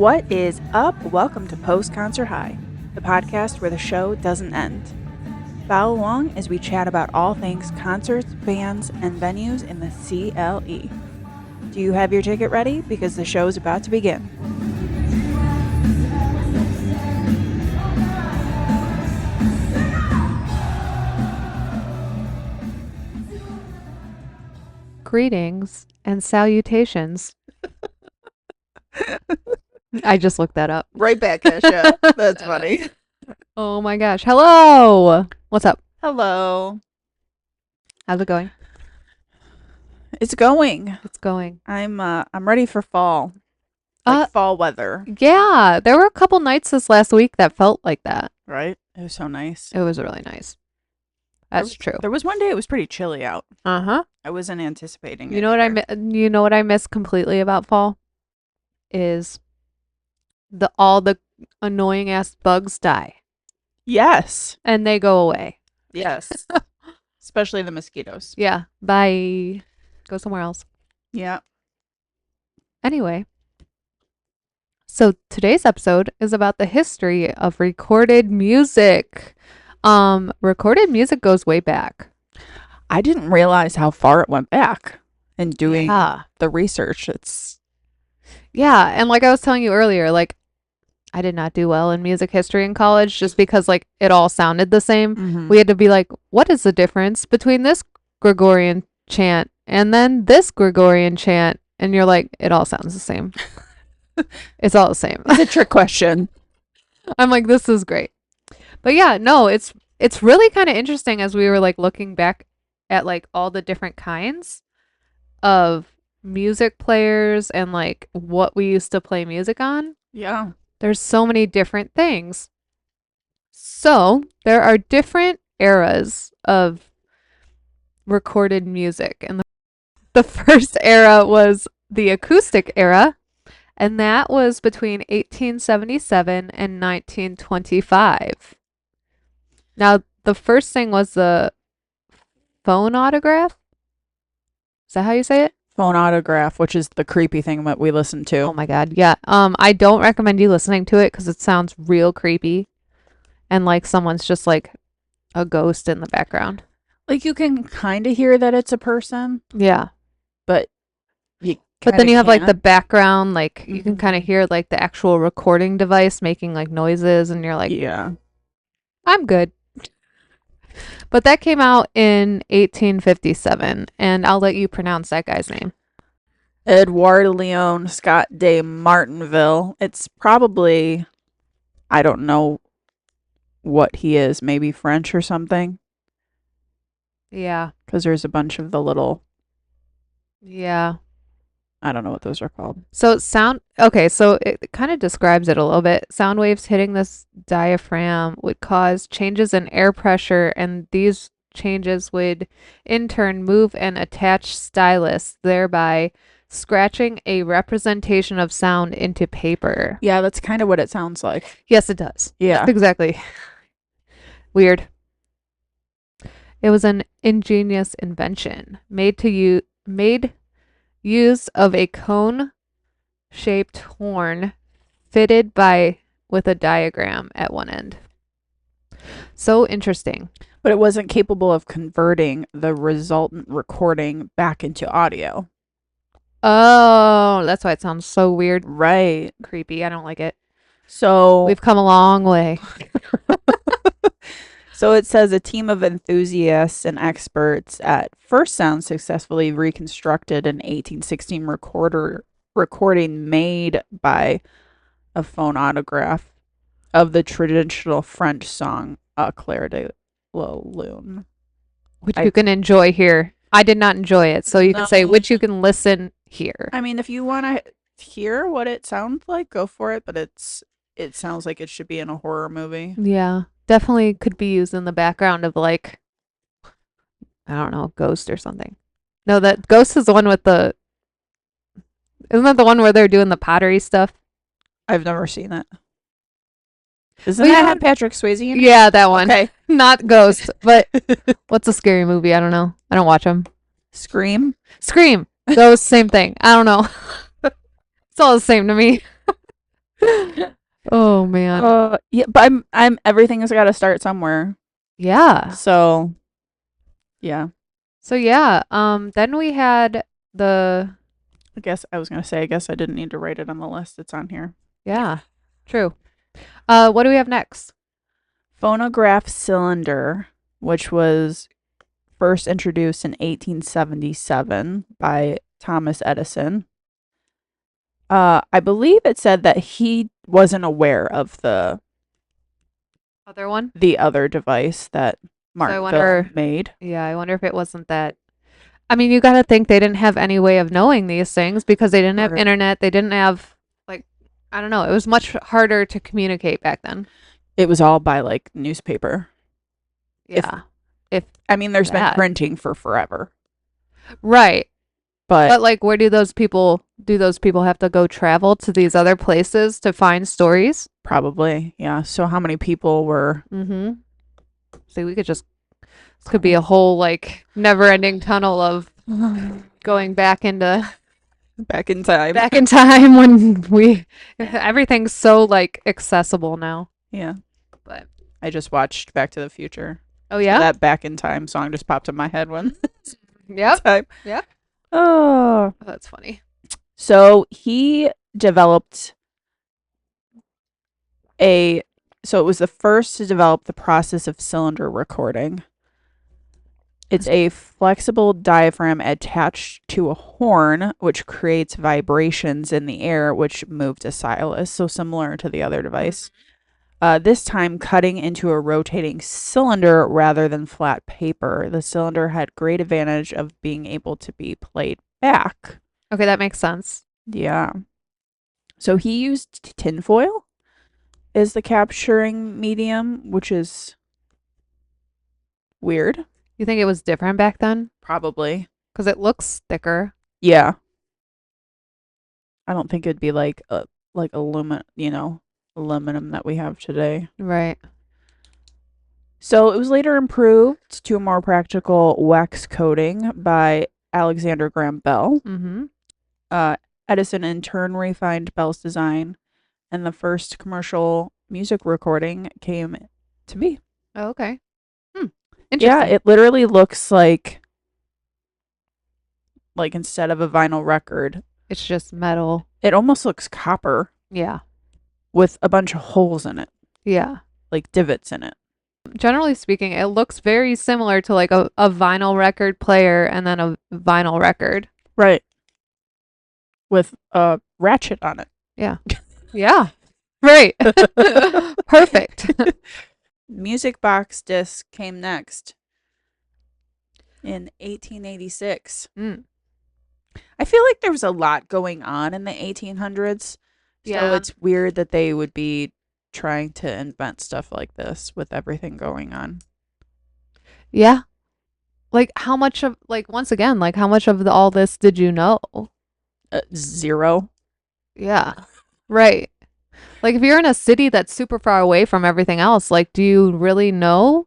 What is up? Welcome to Post Concert High, the podcast where the show doesn't end. Follow along as we chat about all things concerts, bands, and venues in the CLE. Do you have your ticket ready? Because the show is about to begin. Greetings and salutations. I just looked that up. Right back, Kesha. That's funny. Oh my gosh. Hello. What's up? Hello. How's it going? It's going. It's going. I'm ready for fall. Fall weather. Yeah, there were a couple nights this last week that felt like that. Right? It was so nice. It was really nice. That's true. There was one day it was pretty chilly out. Uh-huh. I wasn't anticipating it. You know what I miss completely about fall is all the annoying ass bugs die. Yes. And they go away. Yes. Especially the mosquitoes. Yeah. Bye. Go somewhere else. Yeah. Anyway. So today's episode is about the history of recorded music. Recorded music goes way back. I didn't realize how far it went back in doing the research. Yeah, and like I was telling you earlier, like I did not do well in music history in college just because like it all sounded the same. Mm-hmm. We had to be like, what is the difference between this Gregorian chant and then this Gregorian chant? And you're like, it all sounds the same. It's all the same. It's a trick question. I'm like, this is great. But yeah, no, it's really kind of interesting as we were like looking back at like all the different kinds of music players and like what we used to play music on. Yeah. There's so many different things. So there are different eras of recorded music. And the first era was the acoustic era. And that was between 1877 and 1925. Now, the first thing was the Phonautograph. Is that how you say it? Phonautograph, which is the creepy thing that we listen to. Oh my God. Yeah. I don't recommend you listening to it because it sounds real creepy. And like someone's just like a ghost in the background. Like you can kind of hear that it's a person. Yeah. But then you have like the background, like you can Mhm. kind of hear like the actual recording device making like noises and you're like, yeah. I'm good. But that came out in 1857, and I'll let you pronounce that guy's name. Edouard Leon Scott de Martinville. It's probably, I don't know what he is, maybe French or something. Yeah. Because there's a bunch of the little, Yeah. I don't know what those are called. So so it kind of describes it a little bit. Sound waves hitting this diaphragm would cause changes in air pressure, and these changes would in turn move and attach stylus, thereby scratching a representation of sound into paper. Yeah, that's kind of what it sounds like. Yes, it does. Yeah. Exactly. Weird. It was an ingenious invention made use of a cone-shaped horn fitted with a diaphragm at one end. So interesting. But it wasn't capable of converting the resultant recording back into audio. Oh, that's why it sounds so weird. Right. Creepy. I don't like it. So We've come a long way. So it says a team of enthusiasts and experts at First Sound successfully reconstructed an 1816 recording made by a phonautograph of the traditional French song Clair de la Lune. Which you can enjoy here. I did not enjoy it, so you can say which you can listen here. I mean, if you want to hear what it sounds like, go for it, but it sounds like it should be in a horror movie. Yeah. Definitely could be used in the background of like, I don't know, Ghost or something. No, that Ghost is the one with isn't that the one where they're doing the pottery stuff? I've never seen it. Doesn't that have Patrick Swayze in it? Yeah, that one. Okay. Not Ghost, but what's a scary movie? I don't know. I don't watch them. Scream? Scream. Ghost, same thing. I don't know. It's all the same to me. Oh man. Yeah, but I'm everything's got to start somewhere. Yeah. So, yeah. So yeah, then we had the I guess I was going to say I guess I didn't need to write it on the list. It's on here. yeah, true. What do we have next? Phonograph cylinder, which was first introduced in 1877 by Thomas Edison. I believe it said that he wasn't aware of Other one? the other device that So I Markville wonder, made. yeah, I wonder if it wasn't that. I mean, you got to think they didn't have any way of knowing these things because they didn't have Right. internet. They didn't have, like, I don't know. It was much harder to communicate back then. It was all by like newspaper. Yeah. If I mean, there's been that. printing for forever, Right. but But like, where do those people have to go travel to these other places to find stories? probably, yeah. So how many people were Mm-hmm. See, this could be a whole like never-ending tunnel of going back in time? back in time when everything's so like accessible now. Yeah. But I just watched Back to the Future. oh So yeah? that Back in Time song just popped in my head one Yep. time. Yep. Oh. Oh, that's funny. So he developed a so it was the first to develop the process of cylinder recording. It's a flexible diaphragm attached to a horn, which creates vibrations in the air, which move to stylus. So similar to the other device. This time cutting into a rotating cylinder rather than flat paper. The cylinder had great advantage of being able to be played back. Okay, that makes sense. Yeah. So he used tinfoil as the capturing medium, which is weird. You think it was different back then? Probably. Because it looks thicker. Yeah. I don't think it'd be like aluminum that we have today. Right. So it was later improved to a more practical wax coating by Alexander Graham Bell. Mm-hmm. Edison in turn refined Bell's design, and the first commercial music recording came to be. Oh, okay. Hmm. Yeah, Interesting. it literally looks like instead of a vinyl record, It's just metal. it almost looks copper Yeah. with a bunch of holes in it, Yeah. like divots in it. Generally speaking, it looks very similar to like a vinyl record player and then a vinyl record. Right. With a ratchet on it. Yeah. Yeah. Right. Perfect. Music box disc came next in 1886. Mm. I feel like there was a lot going on in the 1800s. So Yeah. it's weird that they would be trying to invent stuff like this with everything going on. Yeah. Like how much of like once again, like how much of all this did you know? Zero. Yeah. Right. Like if you're in a city that's super far away from everything else, like do you really know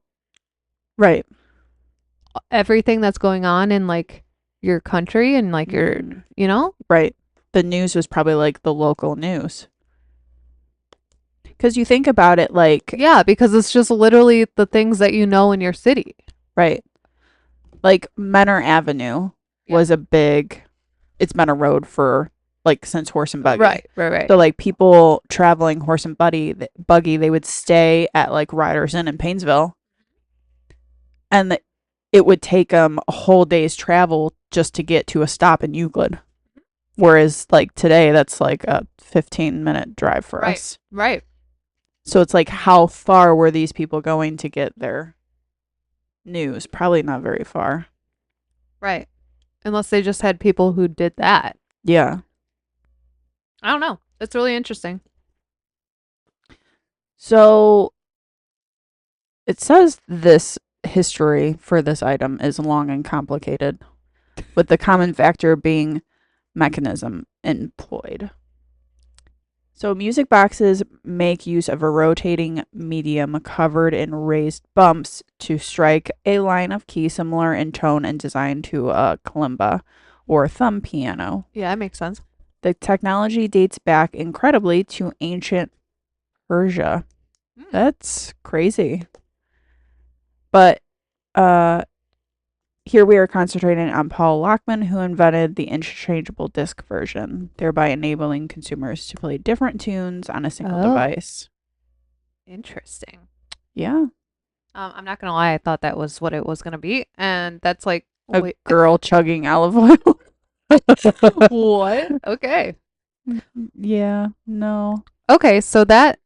Right. everything that's going on in like your country and like your, you know? Right. The news was probably like the local news. Because you think about it, like, Yeah, because it's just literally the things that you know in your city. right. Like Menor Avenue Yeah. was it's been a road for like since horse and buggy. Right. So like people traveling horse and buggy, they would stay at like Riders Inn in Painesville, and it would take them a whole day's travel just to get to a stop in Euclid. Whereas like today, that's like a 15-minute drive for us. Right. So it's like, how far were these people going to get their news? Probably not very far. Right. Unless they just had people who did that. Yeah. I don't know. It's really interesting. So it says this history for this item is long and complicated, with the common factor being mechanism employed. So music boxes make use of a rotating medium covered in raised bumps to strike a line of key similar in tone and design to a kalimba or thumb piano. Yeah, that makes sense. The technology dates back incredibly to ancient Persia. That's crazy. But here we are concentrating on Paul Lockman, who invented the interchangeable disc version, thereby enabling consumers to play different tunes on a single device. Interesting. Yeah. I'm not gonna lie, I thought that was what it was gonna be, and that's like A girl chugging olive oil. What? Okay. Yeah, no. Okay, so that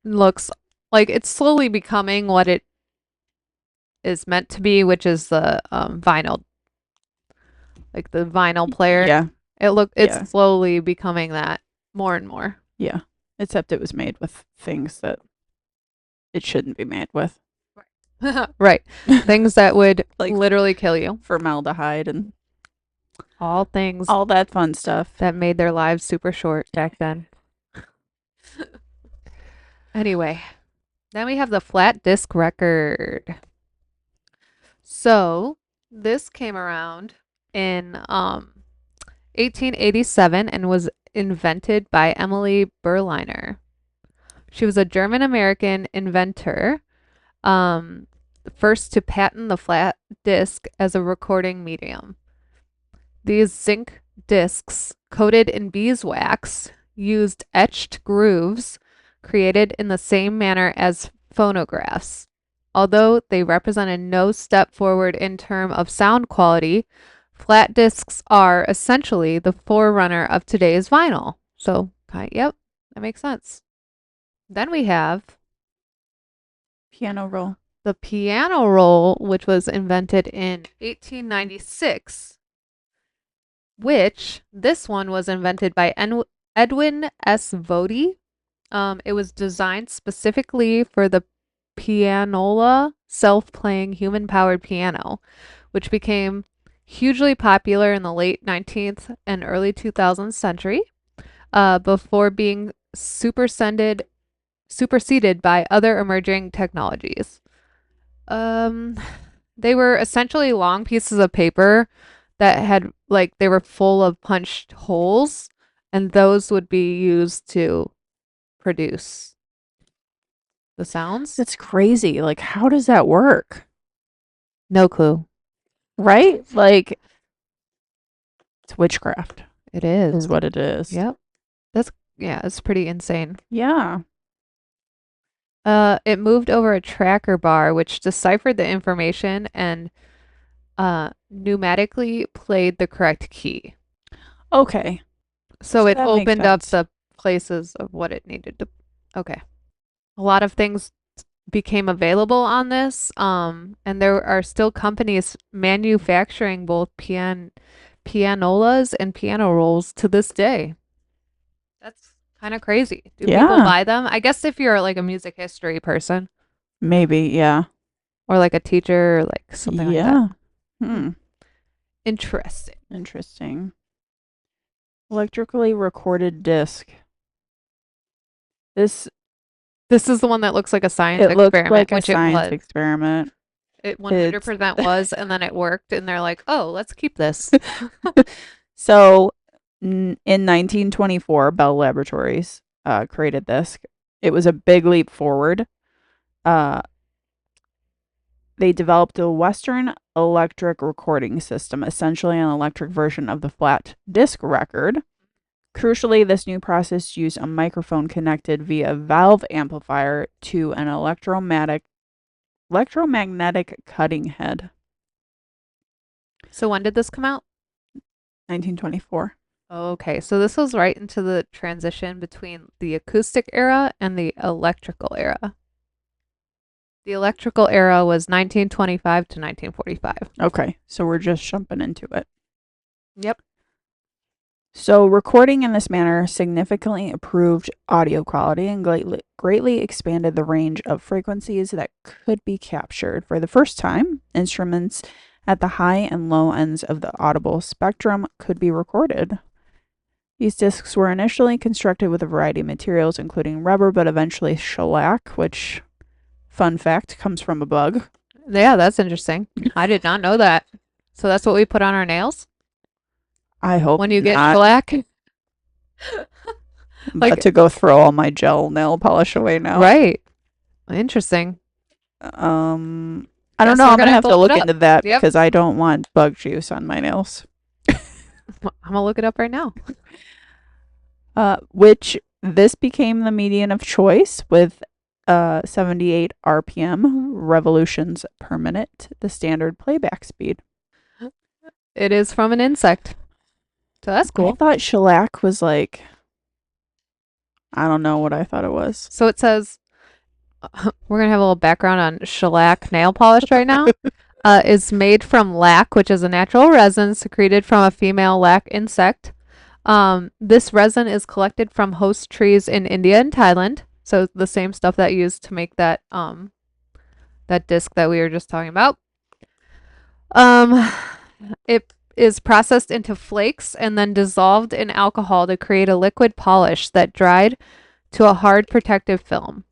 looks like it's slowly becoming what it is meant to be, which is the vinyl, like the vinyl player. Yeah. It's slowly becoming that more and more. Yeah. Except it was made with things that it shouldn't be made with. Right. Things that would Like literally kill you. Formaldehyde and all things all that fun stuff that made their lives super short back then. Anyway, then we have the flat disc record. So this came around in 1887 and was invented by Emily Berliner. She was a German-American inventor, first to patent the flat disc as a recording medium. These zinc discs, coated in beeswax, used etched grooves created in the same manner as phonographs. Although they represented no step forward in terms of sound quality, flat discs are essentially the forerunner of today's vinyl. So, yep, that makes sense. Then we have piano roll. The piano roll, which was invented in 1896, which this one was invented by Edwin S. Vody. It was designed specifically for the pianola self-playing human-powered piano, which became hugely popular in the late 19th and early 2000th century, before being superseded by other emerging technologies. They were essentially long pieces of paper that had they were full of punched holes, and those would be used to produce the sounds. That's crazy. Like, how does that work? No clue. Right? Like, it's witchcraft. It is what it is. Yep. It's pretty insane. Yeah. It moved over a tracker bar, which deciphered the information and pneumatically played the correct key. Okay. So it opened up the places of what it needed to. Okay. A lot of things became available on this, and there are still companies manufacturing both pianolas and piano rolls to this day. That's kind of crazy. Do people buy them? I guess if you're like a music history person. Maybe, yeah. Or like a teacher, or like something like that. Hmm. Interesting. Electrically recorded disc. This is the one that looks like a science experiment. It looked like a science experiment. It 100% was, and then it worked, and they're like, oh, let's keep this. So in 1924, Bell Laboratories created this. It was a big leap forward. They developed a Western electric recording system, essentially an electric version of the flat disc record. Crucially, this new process used a microphone connected via valve amplifier to an electromagnetic cutting head. So when did this come out? 1924. Okay, so this was right into the transition between the acoustic era and the electrical era. The electrical era was 1925 to 1945. Okay, so we're just jumping into it. Yep. So recording in this manner significantly improved audio quality and greatly expanded the range of frequencies that could be captured. For the first time, instruments at the high and low ends of the audible spectrum could be recorded. These discs were initially constructed with a variety of materials, including rubber, but eventually shellac, which, fun fact, comes from a bug. Yeah, that's interesting. I did not know that. So that's what we put on our nails? I hope when you get shellac? I'm about Like, to go throw all my gel nail polish away now. right. Interesting. I don't Guess know. we're I'm gonna gonna have have to to look it look up. into that Yep. because I don't want bug juice on my nails. I'm gonna look it up right now. Which this became the median of choice with 78 RPM revolutions per minute, the standard playback speed. It is from an insect. So that's I cool. thought shellac was like, I don't know what I thought it was. So it says we're gonna have a little background on shellac nail polish right now. Is made from lac, which is a natural resin secreted from a female lac insect. This resin is collected from host trees in India and Thailand. So the same stuff that used to make that disc that we were just talking about. Um, it is processed into flakes and then dissolved in alcohol to create a liquid polish that dried to a hard protective film.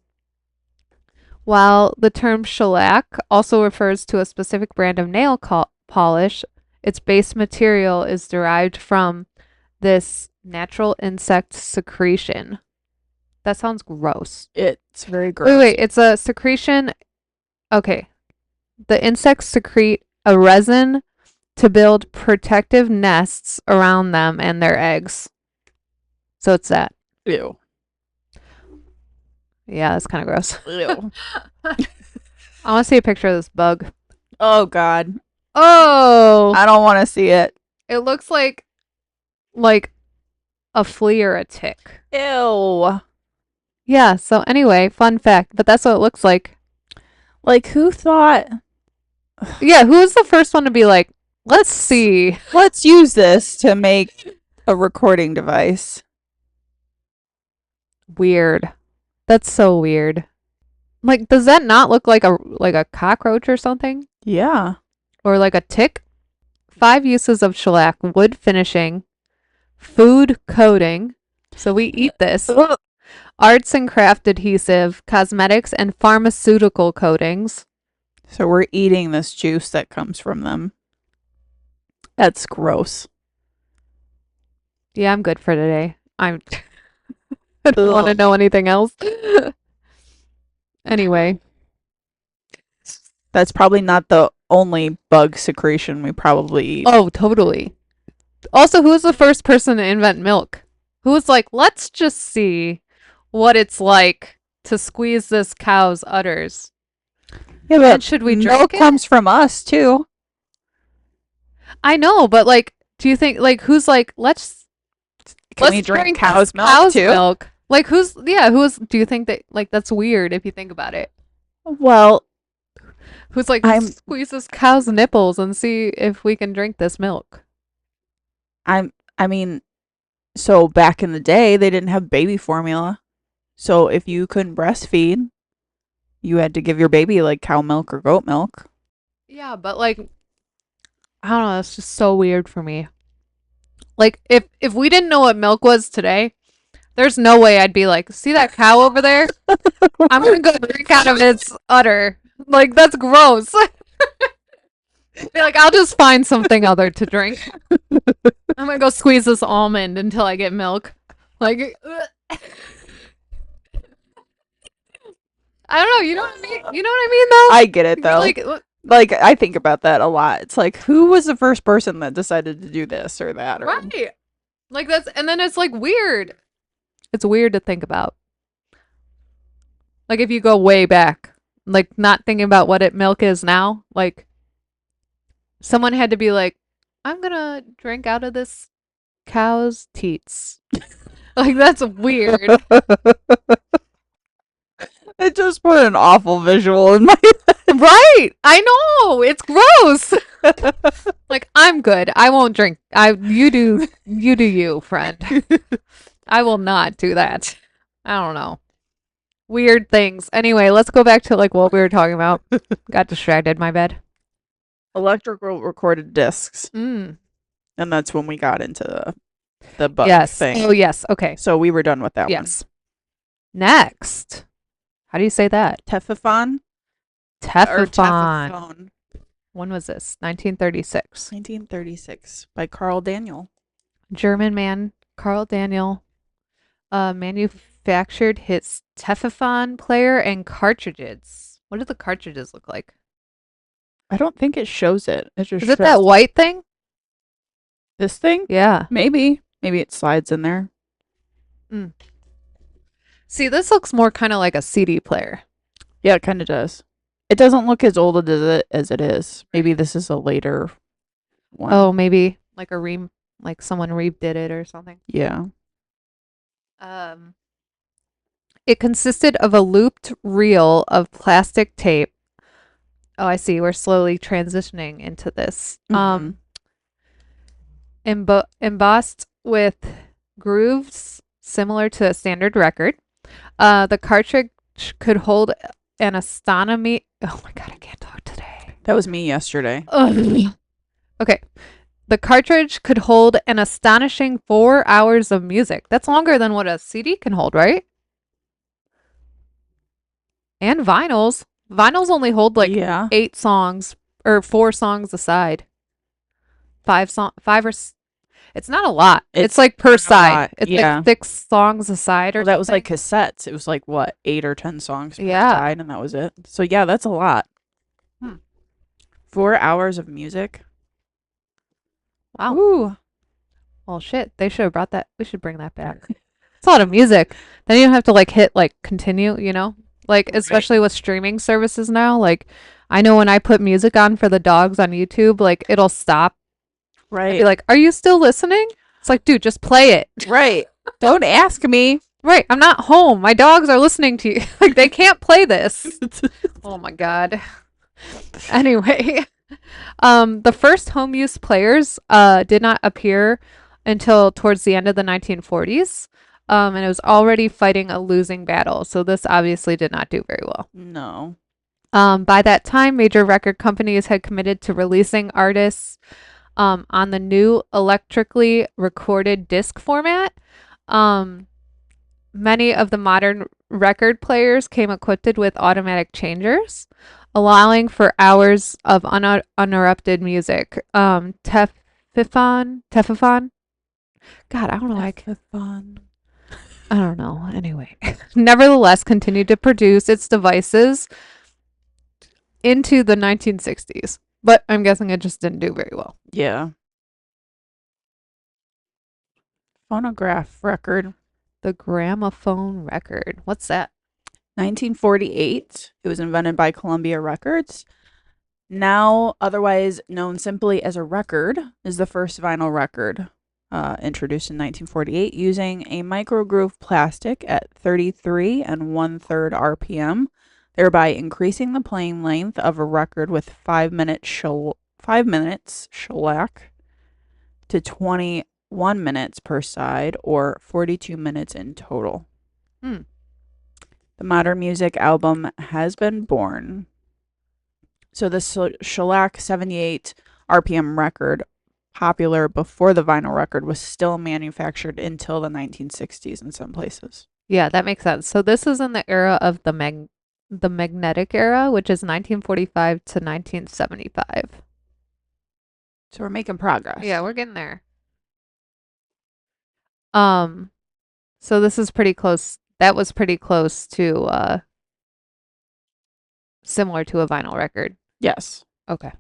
While the term shellac also refers to a specific brand of nail polish, its base material is derived from this natural insect secretion. That sounds gross. It's very gross. Wait, it's a secretion. Okay. The insects secrete a resin to build protective nests around them and their eggs. So it's that. Ew. Yeah, that's kind of gross. Ew. I want to see a picture of this bug. Oh God. Oh, I don't want to see it. it looks like a flea or a tick. Ew. Yeah, so anyway, fun fact, but that's what it looks like. Like who thought? Yeah, who was the first one to be like, let's see. Let's use this to make a recording device. Weird. That's so weird. Like, does that not look like a cockroach or something? Yeah. Or like a tick? 5 uses of shellac: wood finishing, food coating. So we eat this. Arts and craft adhesive, cosmetics, and pharmaceutical coatings. So we're eating this juice that comes from them. That's gross. Yeah, I'm good for today. I don't want to know anything else. Anyway. That's probably not the only bug secretion we probably eat. Oh, totally. Also, who was the first person to invent milk? Who was like, let's just see what it's like to squeeze this cow's udders. Yeah, but And should we milk drink it? comes from us too. I know, but like, do you think like who's like, Can we let's drink this cow's milk cow's too? milk? Like who's do you think that like that's weird if you think about it? Well, Who's like I'm squeeze this cow's nipples and see if we can drink this milk? I mean, so back in the day they didn't have baby formula. So if you couldn't breastfeed, you had to give your baby like cow milk or goat milk. Yeah, but like I don't know, it's just so weird for me. Like if we didn't know what milk was today, there's no way I'd be like, see that cow over there? I'm gonna go drink out of its udder. Like that's gross. Be like, I'll just find something other to drink. I'm gonna go squeeze this almond until I get milk. Like I don't know, you know what I mean? You know what I mean though? I get it though. Like Like I think about that a lot. It's like who was the first person that decided to do this or that? Or... right. Like that's and then it's like weird. It's weird to think about. Like if you go way back, like not thinking about what milk is now, like someone had to be like, I'm gonna drink out of this cow's teats. Like that's weird. It just put an awful visual in my Right. I know. It's gross. Like I'm good. I won't drink. You do you, friend. I will not do that. I don't know. Weird things. Anyway, let's go back to like what we were talking about. Got distracted, my bad. electrical recorded discs. Mm. And that's when we got into the bug Yes. thing. Oh yes. Okay. So we were done with that Yes. Next. How do you say that? one. Teflon? Or Teflon. Teflon. When was this? 1936. 1936 by Carl Daniel. German man, Carl Daniel. Manufactured his Teflon player and cartridges. What do the cartridges look like? I don't think it shows it. It just Is it that shows white thing? this thing. Yeah. Maybe it slides in there. Mm. See, this looks more kind of like a CD player. Yeah, it kind of does. It doesn't look as old as it is. Maybe this is a later one. Oh, maybe like like someone redid it or something. Yeah. Um, it consisted of a looped reel of plastic tape. Oh, I see. We're slowly transitioning into this. Mhm. Embossed with grooves similar to a standard record. The cartridge could hold an astronomy. Oh my god, I can't talk today. That was me yesterday. Ugh. Okay. The cartridge could hold an astonishing 4 hours of music. That's longer than what a CD can hold, right? And vinyls. Vinyls only hold like Yeah. 8 songs or 4 songs aside. 5 or it's not a lot. It's like per not a side. lot. It's Yeah. like 6 songs aside or Well, that was like something. cassettes. It was like what, 8 or 10 songs per Yeah. side, and that was it. So yeah, that's a lot. Hmm. 4 hours of music. Wow. Ooh. Well, shit. They should have brought that. We should bring that back. It's a lot of music. Then you don't have to like hit like continue, you know? Like, Right. especially with streaming services now. Like, I know when I put music on for the dogs on YouTube, like, it'll stop. I'd Right. be like, are you still listening? It's like, dude, just play it. Right. Don't ask me. Right. I'm not home. My dogs are listening to you. Like, they can't play this. Oh my God. Anyway, the first home use players did not appear until towards the end of the 1940s. And it was already fighting a losing battle. So this obviously did not do very well. No. By that time, major record companies had committed to releasing artists on the new electrically recorded disc format. Many of the modern record players came equipped with automatic changers, allowing for hours of uninterrupted music. Teflon. God, I don't know. Fun. I don't know. Anyway, nevertheless, continued to produce its devices into the 1960s, but I'm guessing it just didn't do very well. Yeah. Phonograph record. The gramophone record. What's that? 1948. It was invented by Columbia Records. Now, otherwise known simply as a record, is the first vinyl record introduced in 1948 using a microgroove plastic at 33 and 1/3 RPM, thereby increasing the playing length of a record with 5 minutes shellac to 21 minutes per side, or 42 minutes in total. Hmm. The Modern Music album has been born. So the shellac 78 RPM record, popular before the vinyl record, was still manufactured until the 1960s in some places. Yeah, that makes sense. So this is in the era of the magnetic era, which is 1945 to 1975. So we're making progress. Yeah, we're getting there. So this is pretty close. That was pretty close to similar to a vinyl record. Yes. Okay.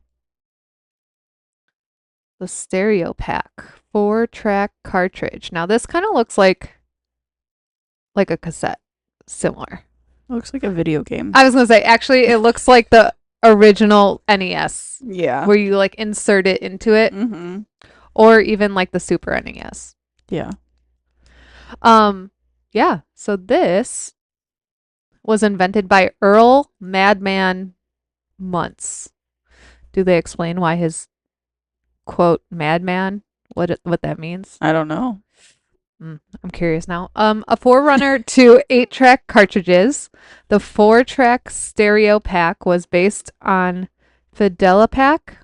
The stereo pack, 4-track cartridge. Now this kind of looks like a cassette, similar. Looks like a video game. I was gonna say, actually, it looks like the original NES, Yeah. where you like insert it into it, Mm-hmm. or even like the Super NES. Yeah. Yeah. So this was invented by Earl Madman Muntz. Do they explain why his quote madman? What that means? I don't know. I'm curious now. A forerunner to 8-track cartridges, the 4-track stereo pack was based on Fidelipack,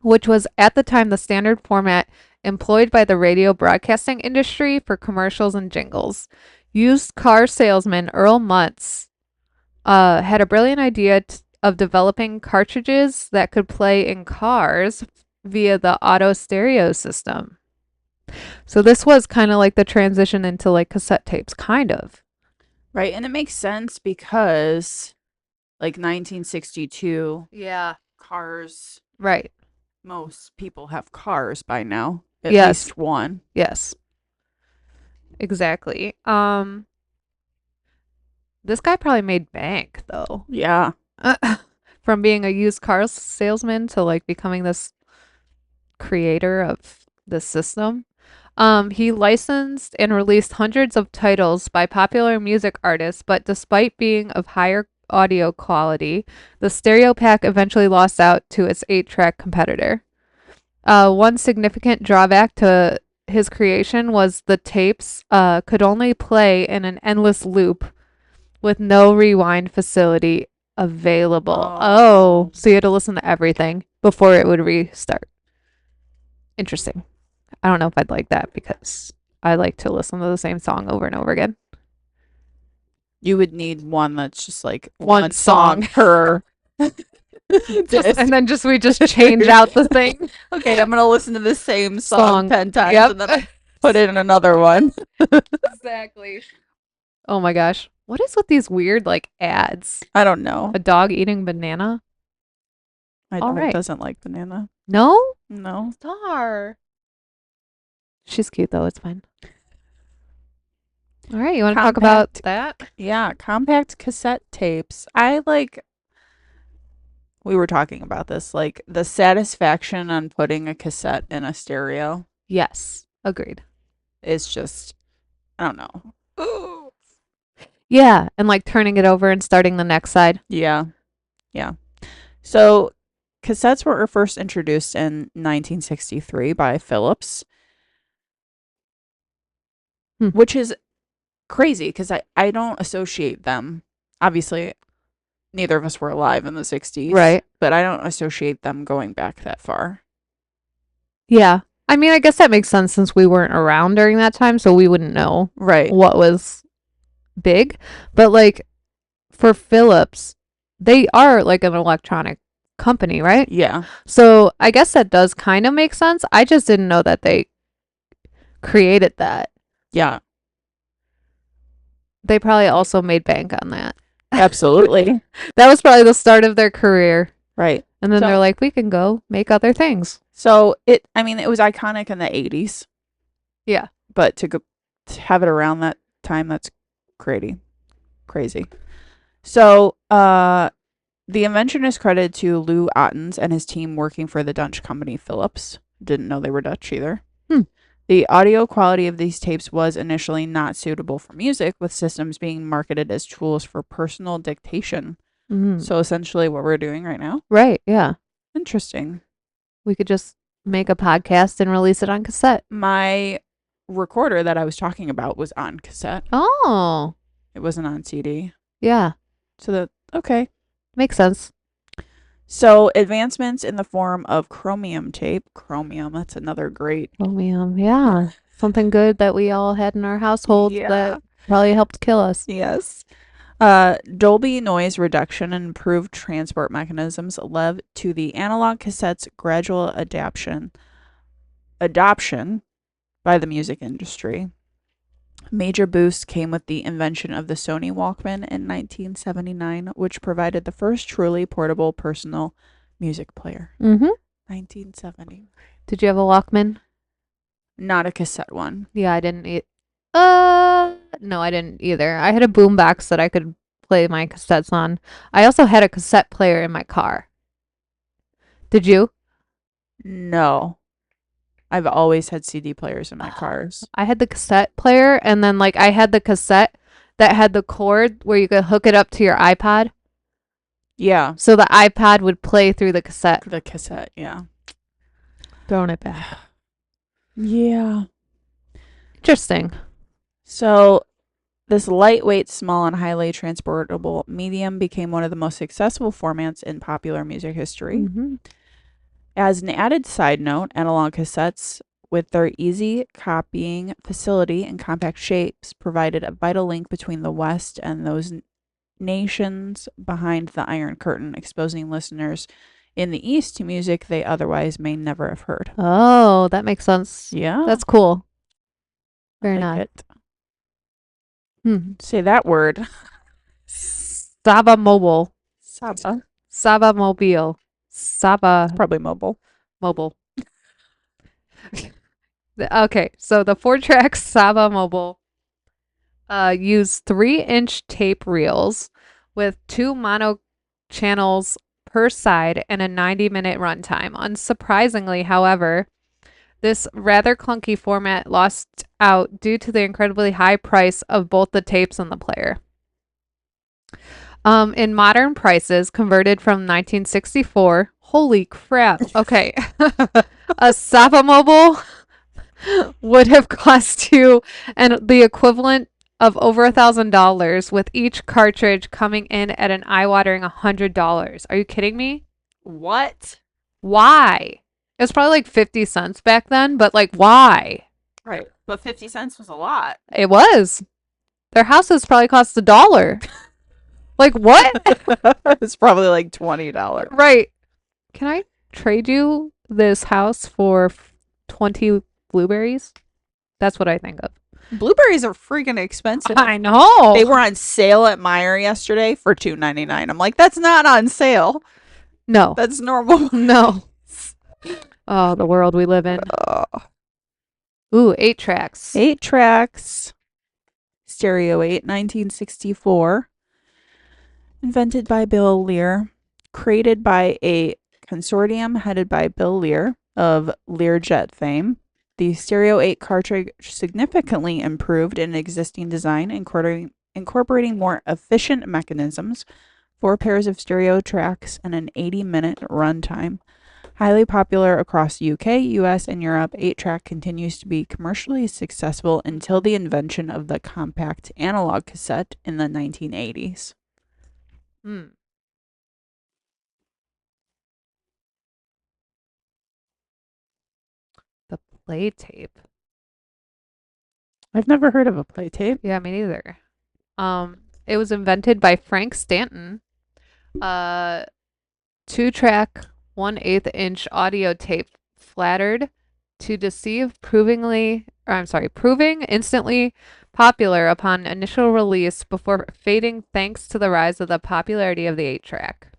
which was at the time the standard format employed by the radio broadcasting industry for commercials and jingles. Used car salesman Earl Muntz had a brilliant idea of developing cartridges that could play in cars via the auto stereo system. So this was kind of like the transition into like cassette tapes, kind of. Right. And it makes sense because, like, 1962, Yeah. cars, Right. most people have cars by now, at Yes. least one. Yes. Exactly. This guy probably made bank though. Yeah. From being a used car salesman to like becoming this creator of this system. He licensed and released hundreds of titles by popular music artists, but despite being of higher audio quality, the stereo pack eventually lost out to its 8-track competitor. One significant drawback to his creation was the tapes could only play in an endless loop with no rewind facility available. Oh, so you had to listen to everything before it would restart. Interesting. I don't know if I'd like that because I like to listen to the same song over and over again. You would need one that's just like One one song song. per disc. And then we just change out the thing. Okay, I'm gonna listen to the same song, Song. 10 times Yep. and then I put in another one. Exactly. Oh my gosh. What is with these weird like ads? I don't know. A dog eating banana? My All dog right. doesn't like banana. No? No. Star. She's cute though. It's fine. All right. You want to talk about that? Yeah, compact cassette tapes. We were talking about this, like the satisfaction on putting a cassette in a stereo Yes. Agreed. is just, I don't know. Ooh. Yeah. And like turning it over and starting the next side. Yeah. Yeah. So cassettes were first introduced in 1963 by Philips, which is crazy because I don't associate them. Obviously, neither of us were alive in the 60s. Right. But I don't associate them going back that far. Yeah. I mean, I guess that makes sense since we weren't around during that time, so we wouldn't know Right. what was big. But like for Philips, they are like an electronic company, right? Yeah. So I guess that does kind of make sense. I just didn't know that they created that. Yeah. They probably also made bank on that. Absolutely. That was probably the start of their career. Right. And then So- they're like, we can go make other things. So it was iconic in the 80s. Yeah. But to have it around that time, that's crazy. So, the invention is credited to Lou Ottens and his team working for the Dutch company Philips. Didn't know they were Dutch either. The audio quality of these tapes was initially not suitable for music, with systems being marketed as tools for personal dictation. So essentially what we're doing right now. Right. Yeah. Interesting. We could just make a podcast and release it on cassette. My recorder that I was talking about was on cassette. Oh. It wasn't on CD. Yeah. So okay. Makes sense. So advancements in the form of chromium tape. Chromium, that's another great. Chromium. Yeah. Something good that we all had in our household that probably helped kill us. Yes. Dolby noise reduction and improved transport mechanisms led to the analog cassette's gradual adoption by the music industry. Major boost came with the invention of the Sony Walkman in 1979, which provided the first truly portable personal music player. 1970. Did you have a Walkman? Not a cassette one. Yeah, I didn't no, I didn't either. I had a boombox that I could play my cassettes on. I also had a cassette player in my car. Did you? No. I've always had CD players in my cars. I had the cassette player, and then like I had the cassette that had the cord where you could hook it up to your iPod. Yeah. So the iPod would play through the cassette. The cassette, yeah. Throwing it back. Yeah. Interesting. So this lightweight, small, and highly transportable medium became one of the most successful formats in popular music history. As an added side note, analog cassettes, with their easy copying facility and compact shapes, provided a vital link between the West and those nations behind the Iron Curtain, exposing listeners in the East to music they otherwise may never have heard. Oh, that makes sense. Yeah, That's cool. I Very like nice. it. Hmm. Say that word. Saba Mobile. Saba. Saba Mobile. It's Saba probably mobile. Mobile. Okay, so the 4-track Saba Mobile use 3-inch tape reels with 2 mono channels per side and a 90-minute runtime. Unsurprisingly, however, this rather clunky format lost out due to the incredibly high price of both the tapes and the player. In modern prices, converted from 1964, holy crap. Okay. A Saba Mobile would have cost you the equivalent of over $1,000, with each cartridge coming in at an eye-watering $100. Are you kidding me? What? Why? It was probably like 50 cents back then, but like, why? Right. But 50 cents was a lot. It was. Their houses probably cost $1. Like, what? It's probably like $20. Right. Can I trade you this house for 20 blueberries? That's what I think of. Blueberries are freaking expensive. I know. They were on sale at Meijer yesterday for $2.99. I'm like, that's not on sale. No. That's normal. No. Oh, the world we live in. Ooh, 8 tracks. 8 tracks. Stereo 8, 1964. Invented by Bill Lear. Created by a consortium headed by Bill Lear of Learjet fame. The Stereo 8 cartridge significantly improved an existing design, incorporating more efficient mechanisms, 4 pairs of stereo tracks, and an 80-minute runtime. Highly popular across the UK, US, and Europe, 8-track continues to be commercially successful until the invention of the compact analog cassette in the 1980s. Hmm. The play tape. I've never heard of a play tape. Yeah, me neither. It was invented by Frank Stanton. 2-track, 1/8-inch audio tape, flattered to deceive, proving instantly popular upon initial release before fading thanks to the rise of the popularity of the 8-track.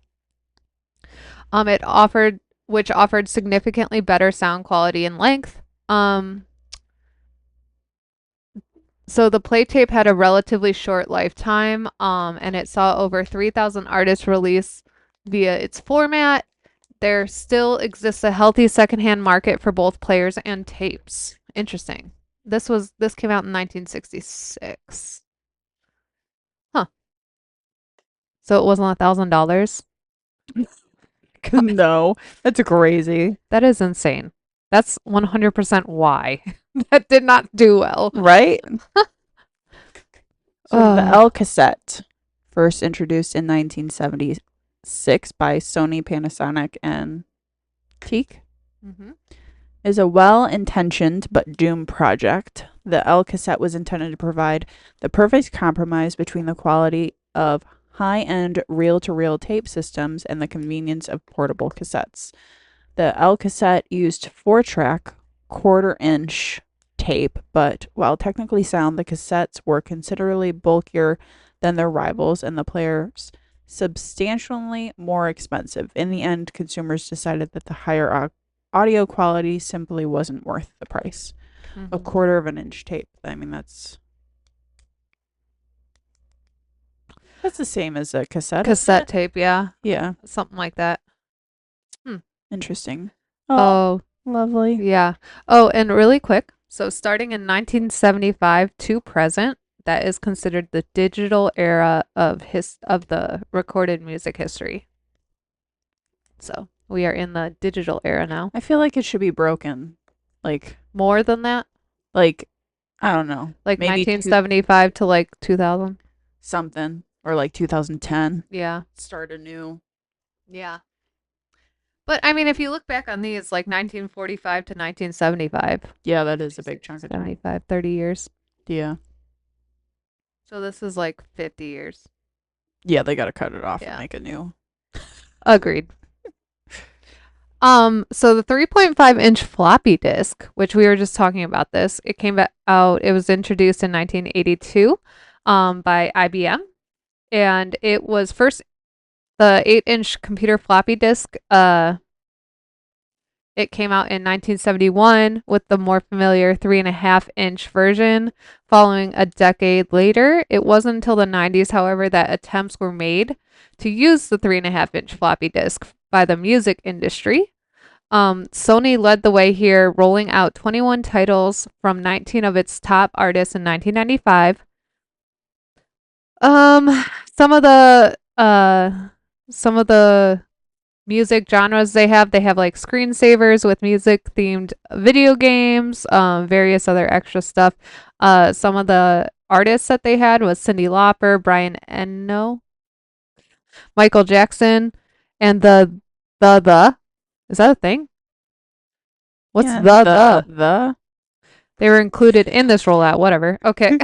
Which offered significantly better sound quality and length. So the play tape had a relatively short lifetime, and it saw over 3,000 artists release via its format. There still exists a healthy secondhand market for both players and tapes. Interesting. This came out in 1966. Huh. So it wasn't $1,000? No, that's crazy. That is insane. That's 100% why. That did not do well. Right? So the Ugh. L cassette, first introduced in 1976 by Sony, Panasonic, and Teak, Mm-hmm. is a well-intentioned but doomed project. The L cassette was intended to provide the perfect compromise between the quality of high-end reel-to-reel tape systems and the convenience of portable cassettes. The L cassette used 4-track, quarter-inch tape, but while technically sound, the cassettes were considerably bulkier than their rivals and the players substantially more expensive. In the end, consumers decided that the higher audio quality simply wasn't worth the price. Mm-hmm. A quarter of an inch tape. I mean, that's the same as a cassette. Cassette tape, yeah. Yeah. Something like that. Interesting. Oh, Lovely. yeah. Oh, and really quick. So starting in 1975 to present, that is considered the digital era of the recorded music history. So we are in the digital era now. I feel like it should be broken. Like More than that? I don't know. Like maybe 1975 to like 2000? something. Or like 2010. Yeah. Start anew. Yeah. But I mean, if you look back on these, like 1945 to 1975, Yeah, that is a big chunk of time. 75, 30 years. Yeah. So this is like 50 years. Yeah, they got to cut it off Yeah. and make a new. Agreed. So the 3.5-inch floppy disk, which we were just talking about this, it came out, it was introduced in 1982 by IBM, and it was first the 8-inch computer floppy disk. It came out in 1971 with the more familiar 3.5-inch version. Following a decade later, it wasn't until the 90s, however, that attempts were made to use the 3.5-inch floppy disk by the music industry. Sony led the way here, rolling out 21 titles from 19 of its top artists in 1995. Some of the music genres they have like screensavers with music themed video games, various other extra stuff. Some of the artists that they had was Cyndi Lauper, Brian Eno, Michael Jackson, and the is that a thing? What's Yeah, the? They were included in this rollout, whatever. Okay.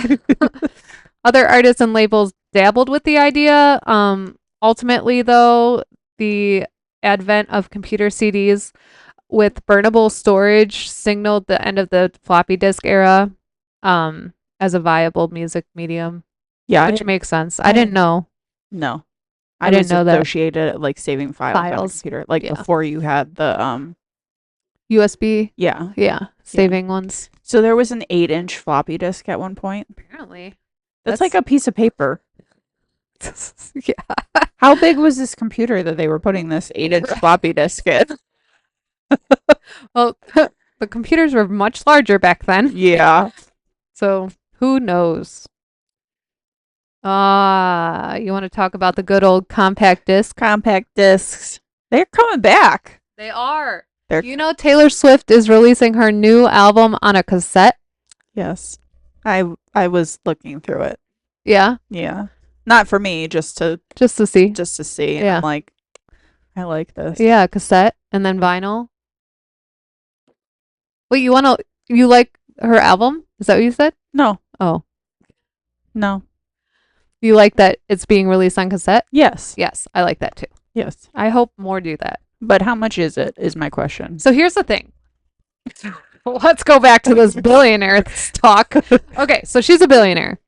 Other artists and labels dabbled with the idea. Ultimately, though, the advent of computer CDs with burnable storage signaled the end of the floppy disk era as a viable music medium, Yeah, which makes sense. I didn't know. No, I didn't know that. Associated like saving files on a Files. computer, like Yeah. before you had the USB. yeah. Yeah, saving ones. So there was an 8-inch floppy disk at one point. Apparently. That's like a piece of paper. Yeah. How big was this computer that they were putting this 8-inch floppy disk in? Well, the computers were much larger back then. Yeah. So who knows? You want to talk about the good old compact disc? Compact discs. They're coming back. They are. You know Taylor Swift is releasing her new album on a cassette? Yes. I was looking through it. Yeah. Yeah. Not for me, just to see. And Yeah. I'm like, I like this. Yeah, cassette and then vinyl. Wait, you like her album? Is that what you said? No. Oh. No. You like that it's being released on cassette? Yes. Yes, I like that too. Yes. I hope more do that. But how much is it, is my question. So here's the thing. Let's go back to this billionaire talk. Okay, so she's a billionaire.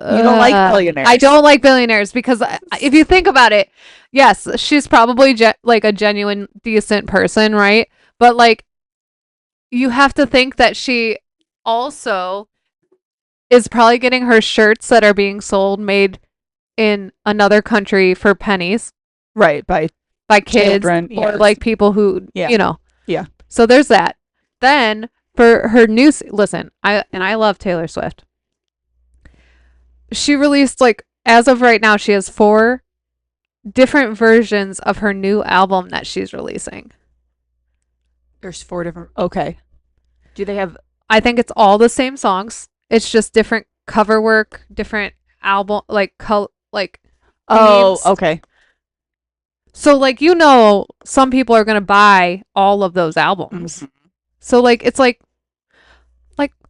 You don't like billionaires. I don't like billionaires because if you think about it, yes, she's probably like a genuine, decent person, right? But like, you have to think that she also is probably getting her shirts that are being sold made in another country for pennies. Right, by kids children, or like people who, Yeah. you know. Yeah. So there's that. Then for her new, listen, I love Taylor Swift. She released, like, as of right now, she has 4 different versions of her new album that she's releasing. There's 4 different. Okay. Do they have? I think it's all the same songs. It's just different cover work, different album, like Oh, themes. okay. So, like, you know, some people are gonna buy all of those albums. Mhm. So, like, it's like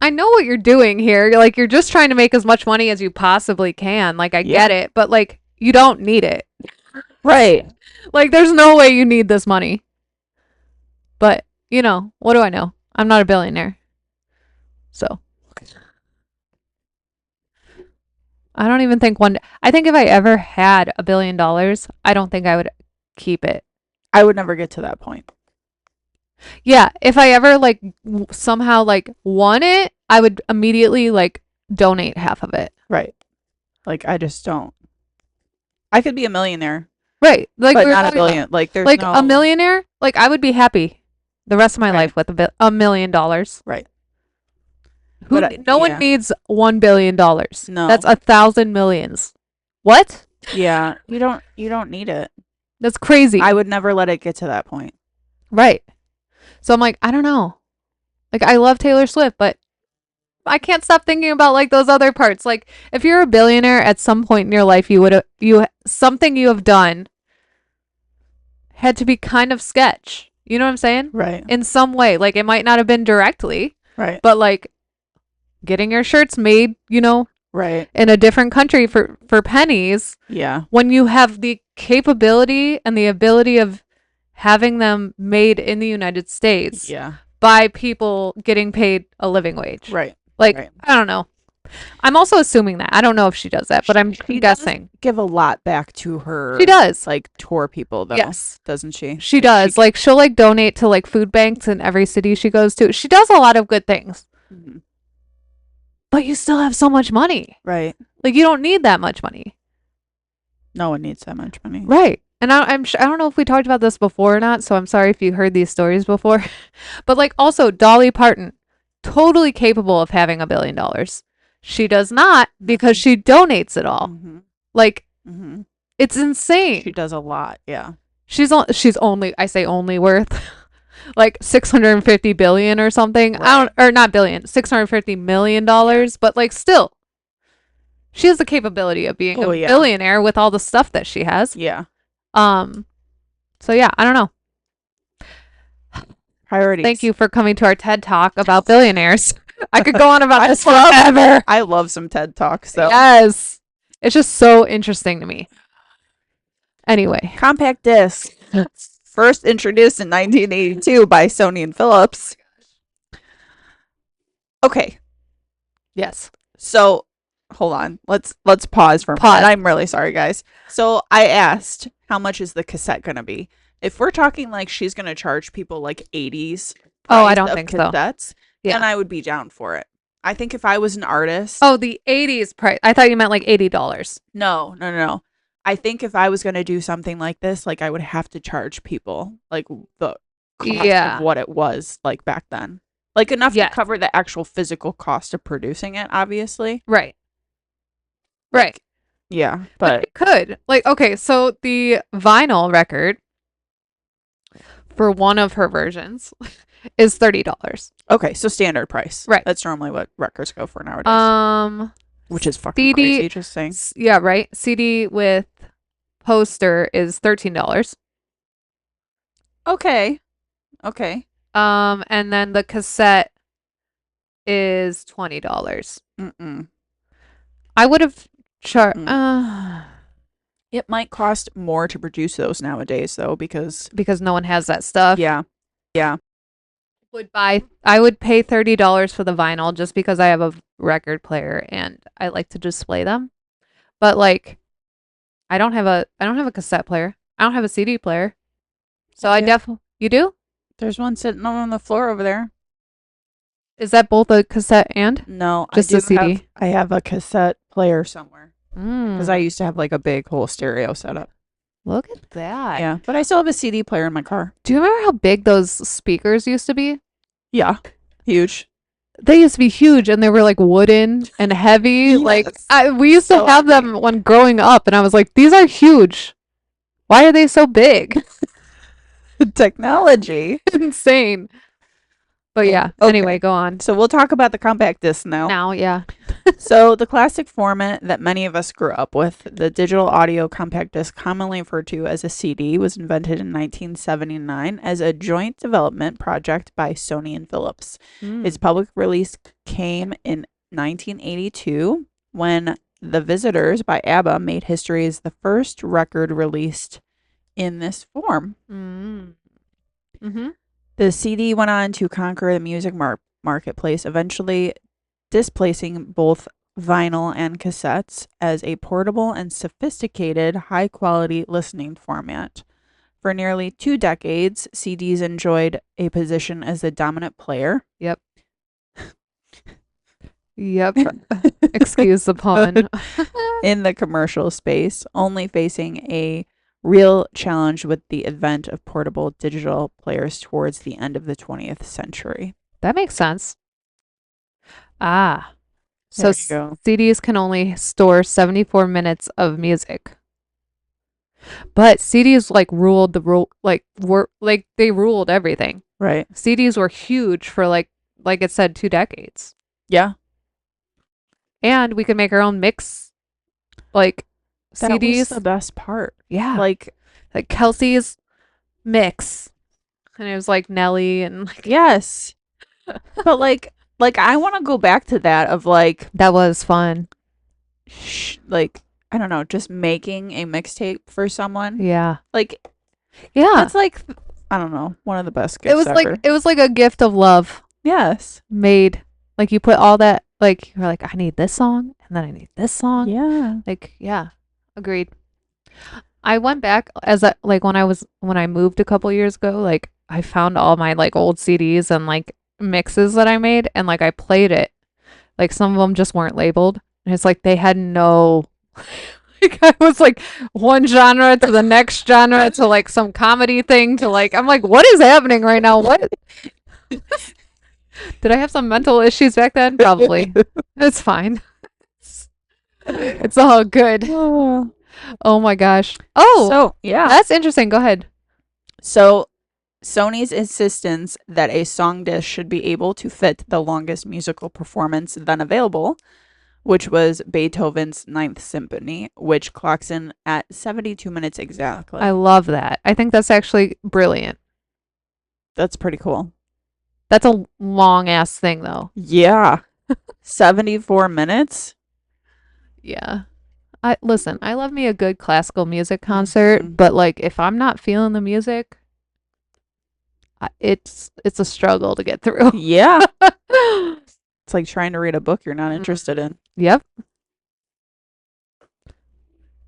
I know what you're doing here. You're just trying to make as much money as you possibly can. Like, I get it, but like, you don't need it. Right. Like, there's no way you need this money. But, you know, what do I know? I'm not a billionaire. So, I don't even think I think if I ever had $1 billion, I don't think I would keep it. I would never get to that point. Yeah, if I ever like somehow like won it, I would immediately like donate half of it. Right. Like, I just don't. I could be a millionaire. Right. Like, but not a billion. Like, there's like no... a millionaire, like I would be happy the rest of my life with $1 million. Right. No one needs $1 billion. No. That's 1,000 millions. What? Yeah. You don't need it. That's crazy. I would never let it get to that point. Right. So I'm like, I don't know. Like, I love Taylor Swift, but I can't stop thinking about like those other parts. Like, if you're a billionaire at some point in your life, something you have done had to be kind of sketch. You know what I'm saying? Right. In some way. Like, it might not have been directly. Right. But like getting your shirts made, you know, Right. in a different country for pennies Yeah. when you have the capability and the ability of having them made in the United States Yeah. by people getting paid a living wage. Right. Like, Right. I don't know. I'm also assuming that. I don't know if she does that, but I'm She guessing. does give a lot back to her. She does. Like tour people though. Yes. Doesn't she? She does. Like, she'll like donate to like food banks in every city she goes to. She does a lot of good things. Mm-hmm. But you still have so much money. Right. Like, you don't need that much money. No one needs that much money. Right. And I don't know if we talked about this before or not, so I'm sorry if you heard these stories before. But like, also Dolly Parton, totally capable of having $1 billion. She does not because she donates it all. Mm-hmm. Like, Mm-hmm. it's insane. She does a lot. Yeah. She's only, I say only worth like 650 billion or something. Right. Or not billion, 650 million dollars, but like still she has the capability of being a billionaire with all the stuff that she has. Yeah. So yeah, I don't know. Priorities. Thank you for coming to our TED Talk about billionaires. I could go on about this forever. I love some TED Talks. So. Yes. It's just so interesting to me. Anyway. Compact disc. First introduced in 1982 by Sony and Philips. Okay. Yes. So, hold on. Let's pause for a minute. I'm really sorry, guys. So, I asked, how much is the cassette going to be? If we're talking like she's going to charge people like 80s I don't think cassettes, so. Yeah. then I would be down for it. I think if I was an artist. Oh, the 80s price. I thought you meant like $80. No. I think if I was going to do something like this, like I would have to charge people like the cost of what it was like back then. Like enough to cover the actual physical cost of producing it, obviously. Right. Right. Yeah, but it could. Like, okay, so the vinyl record for one of her versions is $30. Okay, so standard price. Right. That's normally what records go for nowadays. Which is fucking crazy, just saying. Yeah, right. CD with poster is $13. Okay. And then the cassette is $20. Mm-mm. I would have charged. It might cost more to produce those nowadays, though, because no one has that stuff. Yeah. I would pay $30 for the vinyl just because I have a record player and I like to display them. But like, I don't have a cassette player. I don't have a CD player. So I definitely. You do? There's one sitting on the floor over there. Is that both a cassette and? No, just a CD. I have a cassette player somewhere because I used to have like a big whole stereo setup. Look at that. Yeah, but I still have a CD player in my car. Do you remember how big those speakers used to be? Yeah, huge. They used to be huge and they were like wooden and heavy. Yes. Like we used to have them when growing up and I was like, these are huge. Why are they so big? Technology. Insane. But yeah, anyway, go on. So we'll talk about the compact disc now. Now, yeah. So the classic format that many of us grew up with, the digital audio compact disc, commonly referred to as a CD, was invented in 1979 as a joint development project by Sony and Philips. Its public release came in 1982 when The Visitors by ABBA made history as the first record released in this form. The CD went on to conquer the music marketplace, eventually displacing both vinyl and cassettes as a portable and sophisticated, high-quality listening format. For nearly 2 decades, CDs enjoyed a position as the dominant player. Yep. Excuse the pun. In the commercial space, only facing a real challenge with the advent of portable digital players towards the end of the 20th century. That makes sense. So CDs can only store 74 minutes of music. But CDs like ruled they ruled everything. Right. CDs were huge for like it said 2 decades. Yeah. And we could make our own mix like that CDs. Was the best part. Yeah. Like Kelsey's mix. And it was like Nelly and like yes. But like I want to go back to that of like that was fun. like, I don't know, just making a mixtape for someone. Yeah. Like, Yeah. that's like, I don't know, one of the best It gifts was like ever. it was like a gift of love Yes. made. Like you put all that like you're like I need this song and then I need this song. Yeah. Like yeah. Agreed. I went back like when I moved a couple years ago, like I found all my like old CDs and like mixes that I made and like I played it. Like some of them just weren't labeled. And it's like they had no like I was like one genre to the next genre to like some comedy thing to like I'm like what is happening right now? What did I have some mental issues back then? Probably. It's fine. It's all good. Oh. Oh my gosh. Oh, So, yeah. that's interesting. Go ahead. So, Sony's insistence that a song disc should be able to fit the longest musical performance then available, which was Beethoven's Ninth Symphony, which clocks in at 72 minutes I exactly. love that. I think that's actually brilliant. That's pretty cool. That's a long ass thing though. Yeah. 74 minutes? Yeah. I listen, I love me a good classical music concert, Hmm. but like if I'm not feeling the music, it's a struggle to get through. Yeah. It's like trying to read a book you're not interested in. Yep.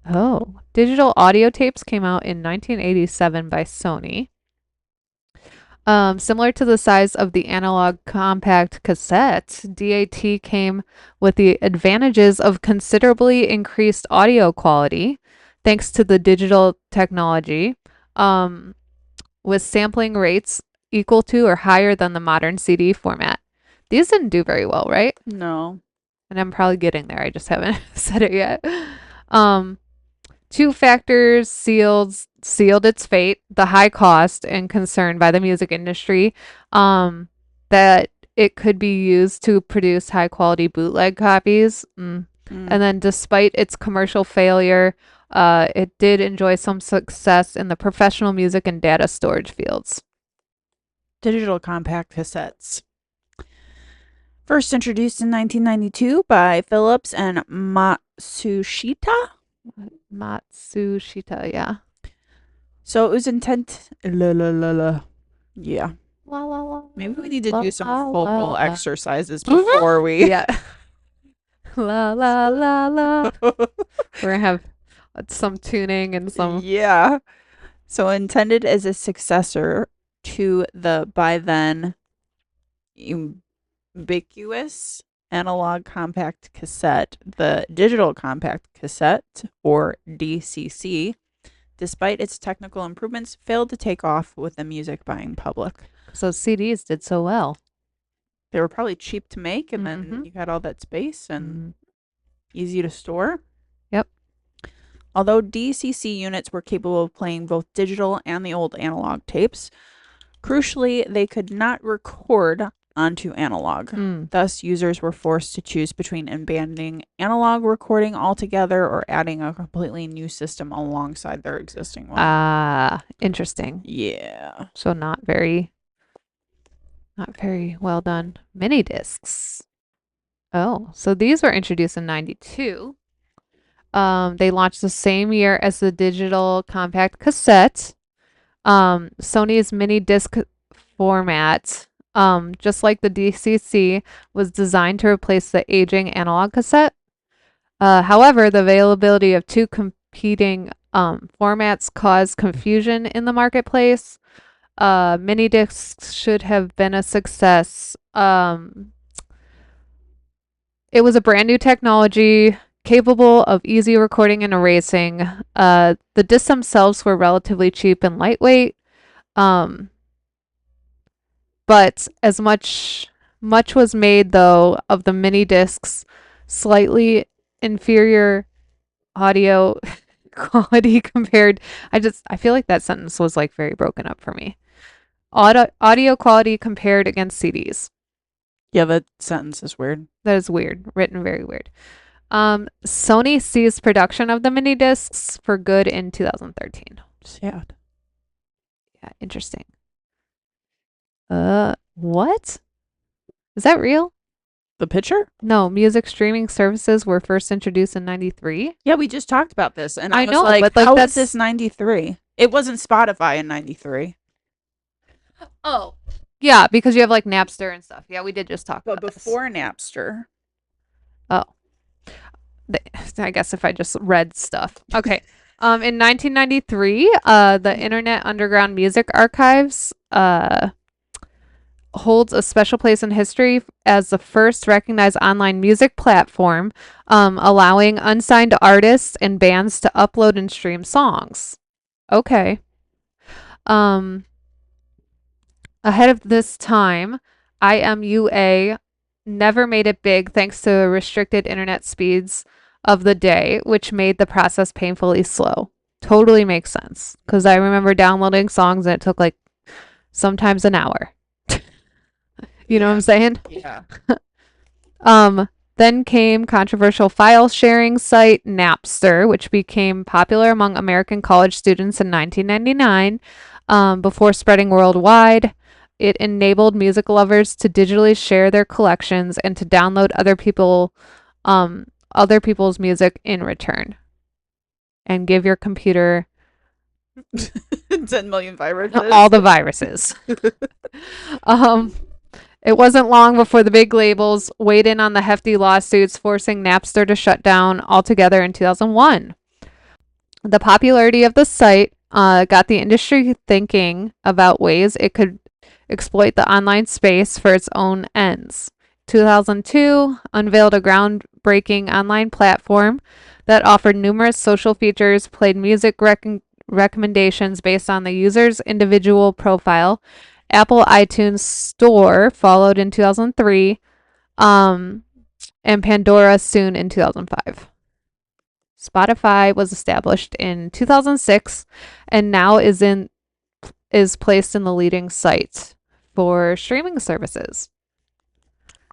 Oh, digital audio tapes came out in 1987 by Sony. Similar to the size of the analog compact cassette, DAT came with the advantages of considerably increased audio quality thanks to the digital technology, um, with sampling rates equal to or higher than the modern CD format. These didn't do very well, right? No. And I'm probably getting there. I just haven't said it yet. Um, Two factors sealed its fate: the high cost and concern by the music industry, that it could be used to produce high quality bootleg copies. Mm. And then, despite its commercial failure, it did enjoy some success in the professional music and data storage fields. Digital compact cassettes. First introduced in 1992 by Philips and Matsushita. Matsushita, yeah. So it was intent. La la la la. Yeah. La la la. Maybe we need to La do some la vocal la. exercises before we. Yeah. La la la la. We're gonna have some tuning and some. Yeah. So intended as a successor to the by then ubiquitous analog compact cassette, the digital compact cassette, or DCC, despite its technical improvements, failed to take off with the music buying public. So CDs did so well. They were probably cheap to make, and then Mm-hmm. you had all that space and Mm-hmm. easy to store. Yep. Although DCC units were capable of playing both digital and the old analog tapes, crucially, they could not record onto analog. Mm. Thus, users were forced to choose between abandoning analog recording altogether or adding a completely new system alongside their existing one. Ah, interesting. Yeah. So not very well done. Mini discs. Oh, so these were introduced in 92. They launched the same year as the digital compact cassette. Sony's mini disc format, just like the DCC, was designed to replace the aging analog cassette. However, the availability of two competing formats caused confusion in the marketplace. Mini discs should have been a success. It was a brand new technology capable of easy recording and erasing. The discs themselves were relatively cheap and lightweight. Um, but as much was made though of the mini discs, slightly inferior audio quality compared. I feel like that sentence was like very broken up for me. Audio quality compared against CDs. Yeah, that sentence is weird. That is weird, written very weird. Sony ceased production of the mini discs for good in 2013. Sad. Yeah, interesting. What? Is that real? The picture? No, music streaming services were first introduced in 93. Yeah, we just talked about this, and I I was know, like, but like how is this that's 93? It wasn't Spotify in 93. oh. Yeah, because you have like Napster and stuff. Yeah, we did just talk But about this. before Napster. Oh. I guess if I just read stuff. Okay. In 1993, the Internet Underground Music Archives holds a special place in history as the first recognized online music platform, allowing unsigned artists and bands to upload and stream songs. Okay. Um, Ahead of this time, IMUA never made it big thanks to the restricted internet speeds of the day, which made the process painfully slow. Totally makes sense because I remember downloading songs and it took like sometimes an hour. You know what I'm saying? Yeah. Then came controversial file sharing site Napster, which became popular among American college students in 1999, before spreading worldwide. It enabled music lovers to digitally share their collections and to download other people's music in return, and give your computer 10 million viruses. all the viruses. um, It wasn't long before the big labels weighed in on the hefty lawsuits, forcing Napster to shut down altogether in 2001. The popularity of the site got the industry thinking about ways it could exploit the online space for its own ends. 2002 unveiled a groundbreaking online platform that offered numerous social features, played music recommendations based on the user's individual profile. Apple iTunes Store followed in 2003, and Pandora soon in 2005. Spotify was established in 2006 and now is placed in the leading site for streaming services.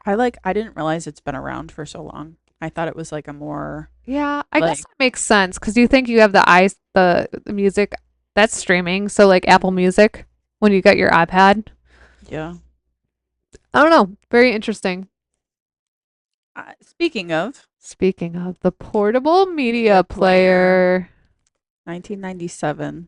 I didn't realize it's been around for so long. I thought it was like a more Yeah, I guess like that makes sense because you think you have the music that's streaming, so like Apple Music when you got your iPad. yeah. I don't know, very interesting. Speaking of Speaking of the portable media media player, player, 1997.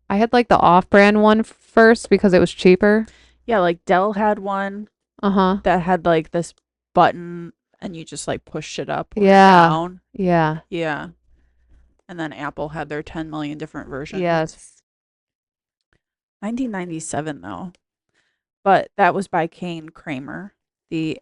I had like the off-brand one first because it was cheaper. Yeah, like Dell had one Uh-huh. that had like this button and you just like push it up or Yeah. down. Yeah. Yeah. And then Apple had their 10 million different versions. Yes. 1997 though. But that was by Kane Kramer. The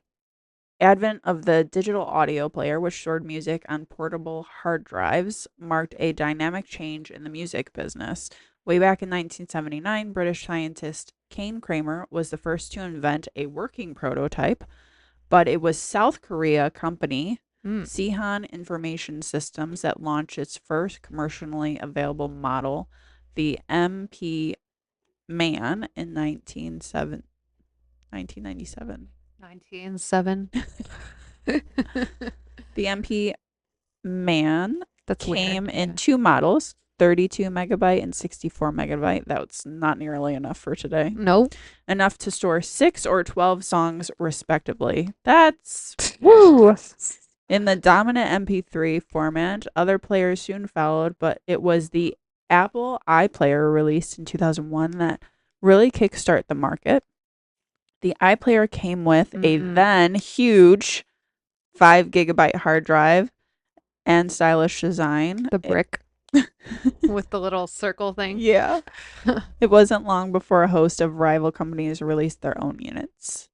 advent of the digital audio player, which stored music on portable hard drives, marked a dynamic change in the music business. Way back in 1979, British scientist Kane Kramer was the first to invent a working prototype, but it was South Korea company Mm. Sihan Information Systems that launched its first commercially available model, the MP Man, in 1997. 1907. The MP Man That's came weird. in Yeah. two models, 32 megabyte and 64 megabyte. That's not nearly enough for today. Nope. Enough to store 6 or 12 songs, respectively. That's woo! In the dominant MP3 format, other players soon followed, but it was the Apple iPlayer released in 2001 that really kickstarted the market. The iPlayer came with a then huge 5 gigabyte hard drive and stylish design. The brick with the little circle thing. Yeah. It wasn't long before a host of rival companies released their own units.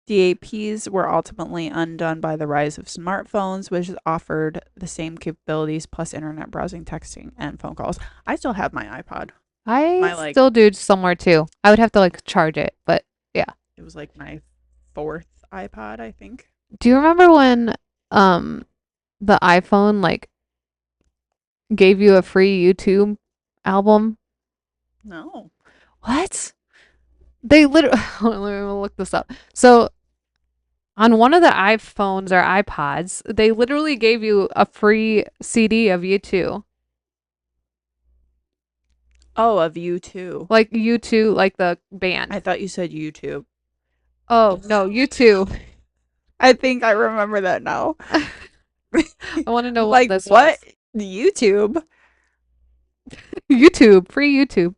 DAPs were ultimately undone by the rise of smartphones, which offered the same capabilities plus internet browsing, texting, and phone calls. I still have my iPod. I still do somewhere too. I would have to like charge it, but yeah. It was like my fourth iPod, I think. Do you remember when the iPhone like gave you a free YouTube album? No. What? They literally let me look this up. So on one of the iPhones or iPods, they literally gave you a free CD of U2. Oh, of U2. Like U2, like the band. I thought you said YouTube. Oh, no, U2. I think I remember that now. I want to know what Like this what? was. YouTube? YouTube, free YouTube.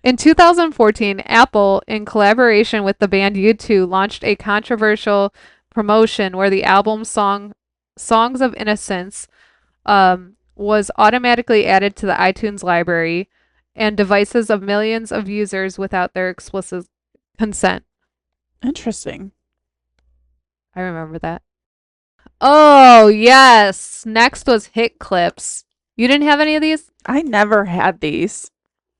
In 2014, Apple, in collaboration with the band U2, launched a controversial promotion where the album song Songs of Innocence was automatically added to the iTunes library and devices of millions of users without their explicit consent. Interesting. I remember that. Oh, yes. Next was Hit Clips. You didn't have any of these? I never had these.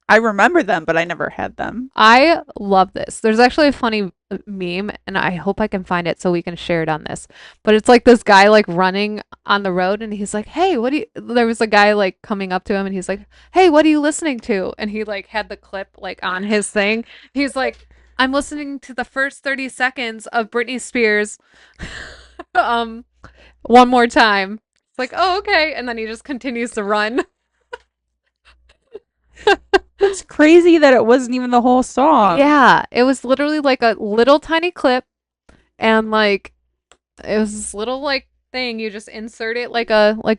I remember them, but I never had them. I love this. There's actually a funny meme, and I hope I can find it so we can share it on this. But it's like this guy like running on the road, and he's like, "Hey, what do you?" There was a guy like coming up to him, and he's like, "Hey, what are you listening to?" And he like had the clip like on his thing. He's like, "I'm listening to the first 30 seconds of Britney Spears." um, one more time. It's like, "Oh, okay," and then he just continues to run. It's crazy that it wasn't even the whole song. Yeah, it was literally like a little tiny clip and like it was this little like thing you just insert it like a I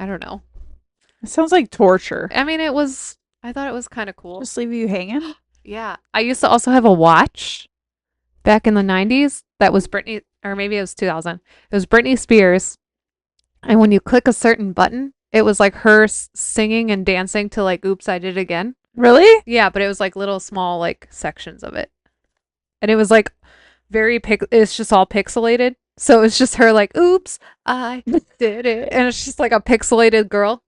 don't know. It sounds like torture. I mean, it was I thought it was kind of cool. Just leave you hanging. Yeah. I used to also have a watch back in the 90s that was Britney or maybe it was 2000. It was Britney Spears and when you click a certain button, it was like her singing and dancing to like Oops, I Did It Again. Really? Yeah, but it was like little small like sections of it. And it was like it's just all pixelated. So it's just her like, oops, I did it. And it's just like a pixelated girl.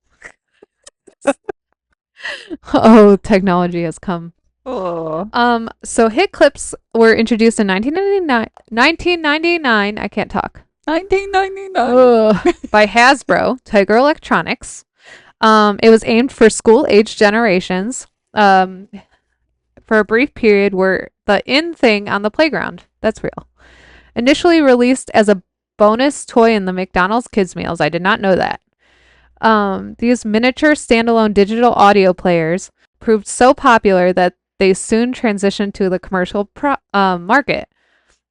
Oh, technology has come. Oh. So hit clips were introduced in 1999. I can't talk. 1999. Ugh, by Hasbro, Tiger Electronics. It was aimed for school-age generations. For a brief period were the in thing on the playground. That's real. Initially released as a bonus toy in the McDonald's kids meals. I did not know that. These miniature standalone digital audio players proved so popular that they soon transitioned to the commercial market.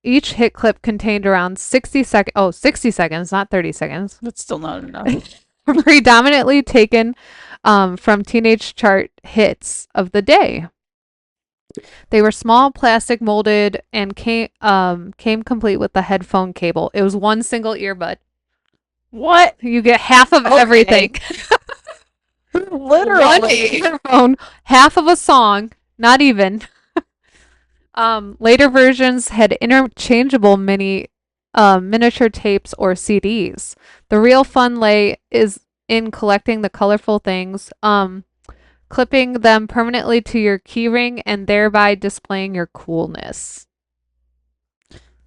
Each hit clip contained around 60 seconds, not 30 seconds. That's still not enough. Predominantly taken from teenage chart hits of the day. They were small, plastic molded, and came complete with the headphone cable. It was one single earbud. What? You get half of everything. Literally. One earphone, half of a song, not even. Later versions had interchangeable miniature tapes or CDs. The real fun lay is in collecting the colorful things, clipping them permanently to your keyring, and thereby displaying your coolness.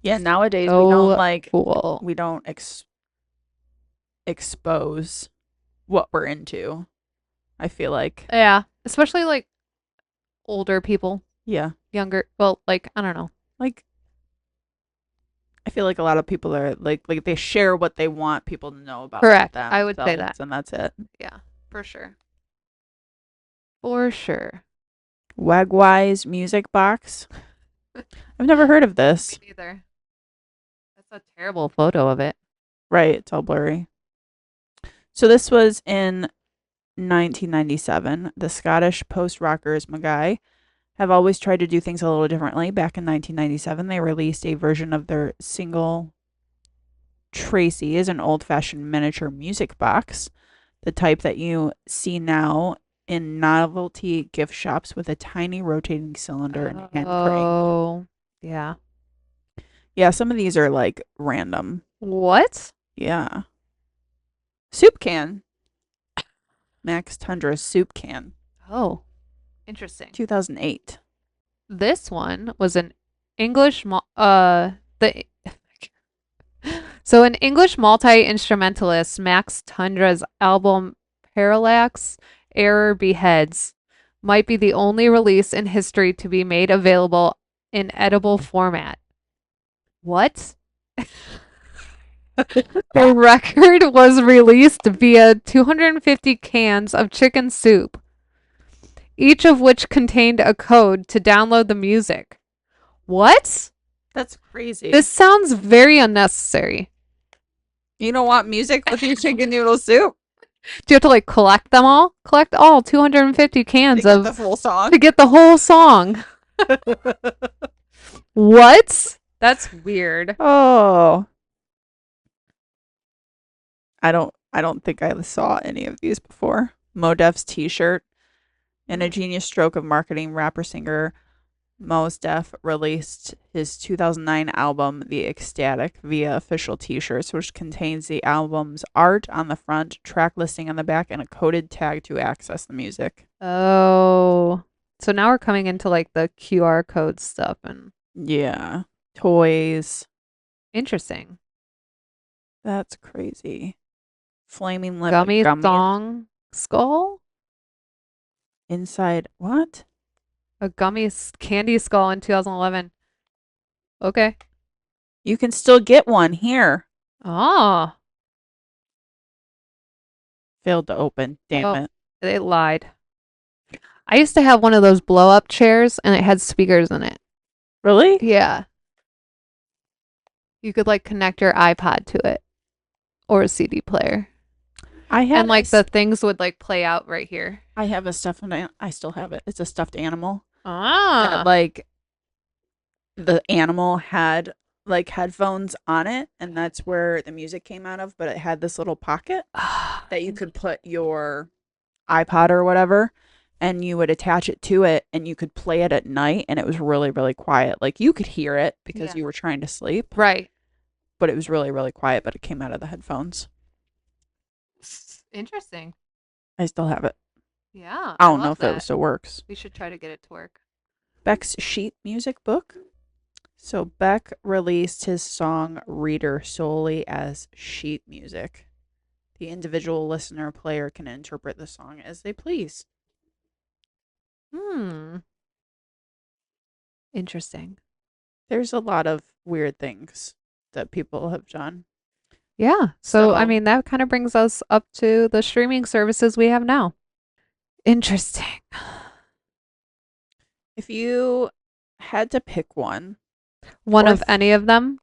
Yeah, nowadays So we don't like cool. we don't expose what we're into. I feel like. Yeah, especially like older people, Yeah. younger. Well, like I don't know. Like I feel like a lot of people are like they share what they want people to know about Correct. them. I would say that. And that's it. Yeah, for sure. For sure. Wagwise music box. I've never heard of this. Me neither. That's a terrible photo of it. Right, it's all blurry. So this was in 1997. The Scottish post-rockers Magai have always tried to do things a little differently. Back in 1997, they released a version of their single Tracy as an old-fashioned miniature music box, the type that you see now in novelty gift shops with a tiny rotating cylinder and hand crank. Oh, yeah. Yeah, some of these are like random. What? Yeah. Soup can. Max Tundra soup can. Oh, interesting. 2008. This one was an English the so an English multi-instrumentalist, Max Tundra's album Parallax Error Beheads might be the only release in history to be made available in edible format. What? The record was released via 250 cans of chicken soup, each of which contained a code to download the music. What? That's crazy. This sounds very unnecessary. You don't want music with your chicken noodle soup Do you have to like collect them all? Collect all 250 to cans get the of full song? to get the whole song. What? That's weird. Oh, I don't think I saw any of these before. Modef's T-shirt. In a genius stroke of marketing, rapper singer Mos Def released his 2009 album The Ecstatic via official T-shirts, which contains the album's art on the front, track listing on the back, and a coded tag to access the music. Oh. So now we're coming into like the QR code stuff and Yeah, toys. interesting. That's crazy. Flaming lip Gummy gummy song skull? inside what? A gummy candy skull in 2011. Okay. You can still get one here. Oh. Failed to open. Damn Oh, it. they lied. I used to have one of those blow up chairs and it had speakers in it. Really? Yeah. You could like connect your iPod to it or a CD player. I had And like the things would like play out right here. I have a stuffed I still have it. It's a stuffed animal. Ah. That, like the animal had like headphones on it, and that's where the music came out of, but it had this little pocket that you could put your iPod or whatever, and you would attach it to it, and you could play it at night, and it was really, really quiet. Like you could hear it because Yeah. you were trying to sleep, Right. but it was really, really quiet, but it came out of the headphones. Interesting. I still have it. Yeah. I don't know love if it that. still works. We should try to get it to work. Beck's sheet music book. So Beck released his song Reader solely as sheet music. The individual listener or player can interpret the song as they please. Interesting. There's a lot of weird things that people have done. Yeah. So, I So- mean, that kind of brings us up to the streaming services we have now. Interesting. If you had to pick one, One Or of th- any of them?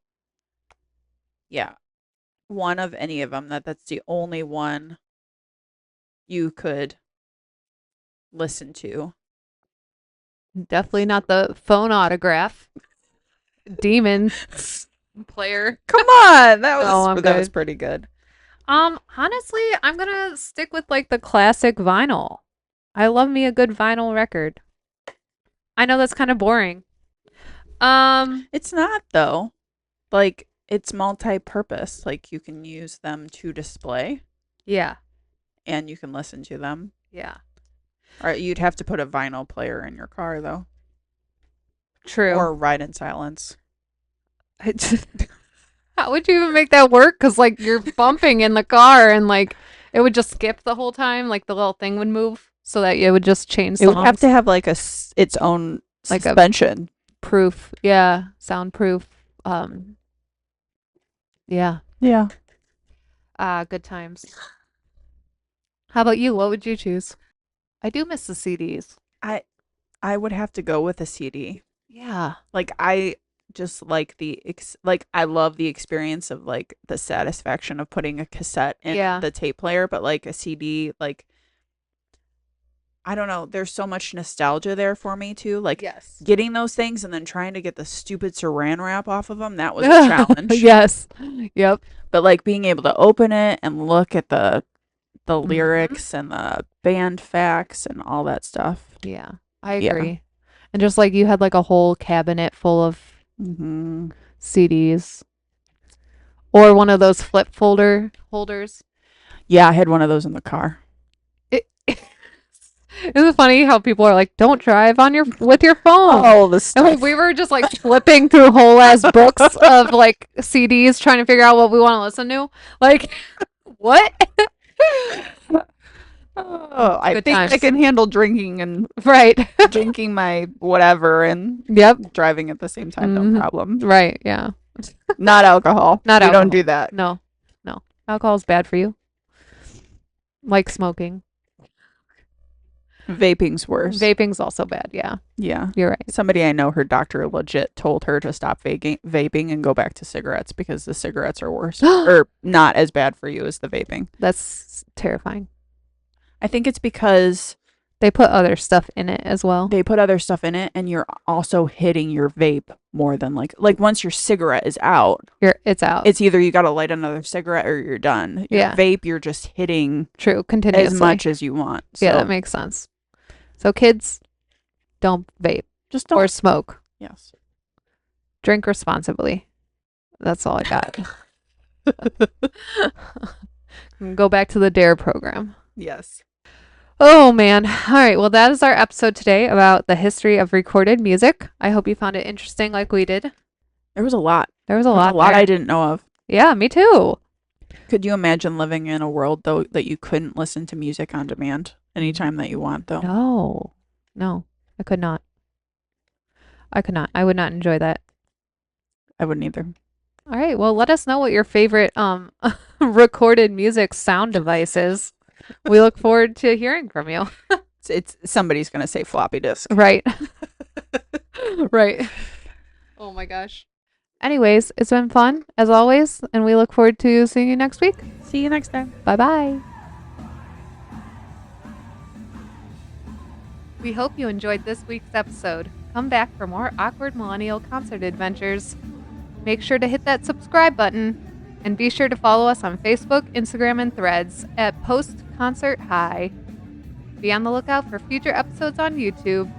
yeah, one of any of them, that's the only one you could listen to. Definitely not the Phonautograph demon player. Come on, that was No, I'm that was good. pretty good. Honestly, I'm gonna stick with like the classic vinyl. I love me a good vinyl record. I know that's kind of boring. It's not though. Like it's multi-purpose. Like you can use them to display Yeah, and you can listen to them. yeah, Or you'd have to put a vinyl player in your car though, true. or ride in silence. How would you even make that work? Because like you're bumping in the car and like it would just skip the whole time. Like the little thing would move so that it would just change It would have songs. to have like its own Like a- suspension. Proof, yeah, soundproof. Yeah. Yeah. Good times. How about you? What would you choose? I do miss the CDs. I would have to go with a CD. Yeah. Like I just like like I love the experience of like the satisfaction of putting a cassette in Yeah. the tape player, but like a CD, like I don't know, there's so much nostalgia there for me too. Like Yes. getting those things and then trying to get the stupid saran wrap off of them, that was a challenge. Yes. Yep. But like being able to open it and look at the Mhm. lyrics and the band facts and all that stuff. Yeah. I Yeah. agree. And just like you had like a whole cabinet full of Mm-hmm. CDs or one of those flip folder holders. Yeah, I had one of those in the car. Isn't it funny how people are like, don't drive on with your phone? Oh, the And stuff. like, we were just like flipping through whole ass books of like CDs trying to figure out what we want to listen to. Like, what? Oh, I Good think I times. can handle drinking and Right. drinking my whatever and Yep. driving at the same time. Mhm. No problem. Right. Yeah. Not alcohol. Not We alcohol. don't do that. No. No. Alcohol is bad for you. Like smoking. Vaping's worse. Vaping's also bad. Yeah, Yeah. you're right. Somebody I know, her doctor legit told her to stop vaping and go back to cigarettes because the cigarettes are worse or not as bad for you as the vaping. That's terrifying. I think it's because they put other stuff in it as well. They put other stuff in it, and you're also hitting your vape more than like once your cigarette is out, it's out. It's either you got to light another cigarette or you're done. Your vape, you're just hitting continuously as much as you want. So. Yeah, that makes sense. So kids, don't vape. Just don't. Or smoke. Yes. Drink responsibly. That's all I got. Go back to the DARE program. Yes. Oh, man. All right. Well, that is our episode today about the history of recorded music. I hope you found it interesting like we did. There was a lot. There was a lot I didn't know of. Yeah, me too. Could you imagine living in a world, though, that you couldn't listen to music on demand anytime that you want, though? No, I could not. I would not enjoy that. I wouldn't either. All right. Well, let us know what your favorite recorded music sound device is. We look forward to hearing from you. It's somebody's going to say floppy disk. Right. Right. Oh my gosh. Anyways, it's been fun as always, and we look forward to seeing you next week. See you next time. Bye-bye. We hope you enjoyed this week's episode. Come back for more awkward millennial concert adventures. Make sure to hit that subscribe button. And be sure to follow us on Facebook, Instagram, and Threads at Post Concert High. Be on the lookout for future episodes on YouTube.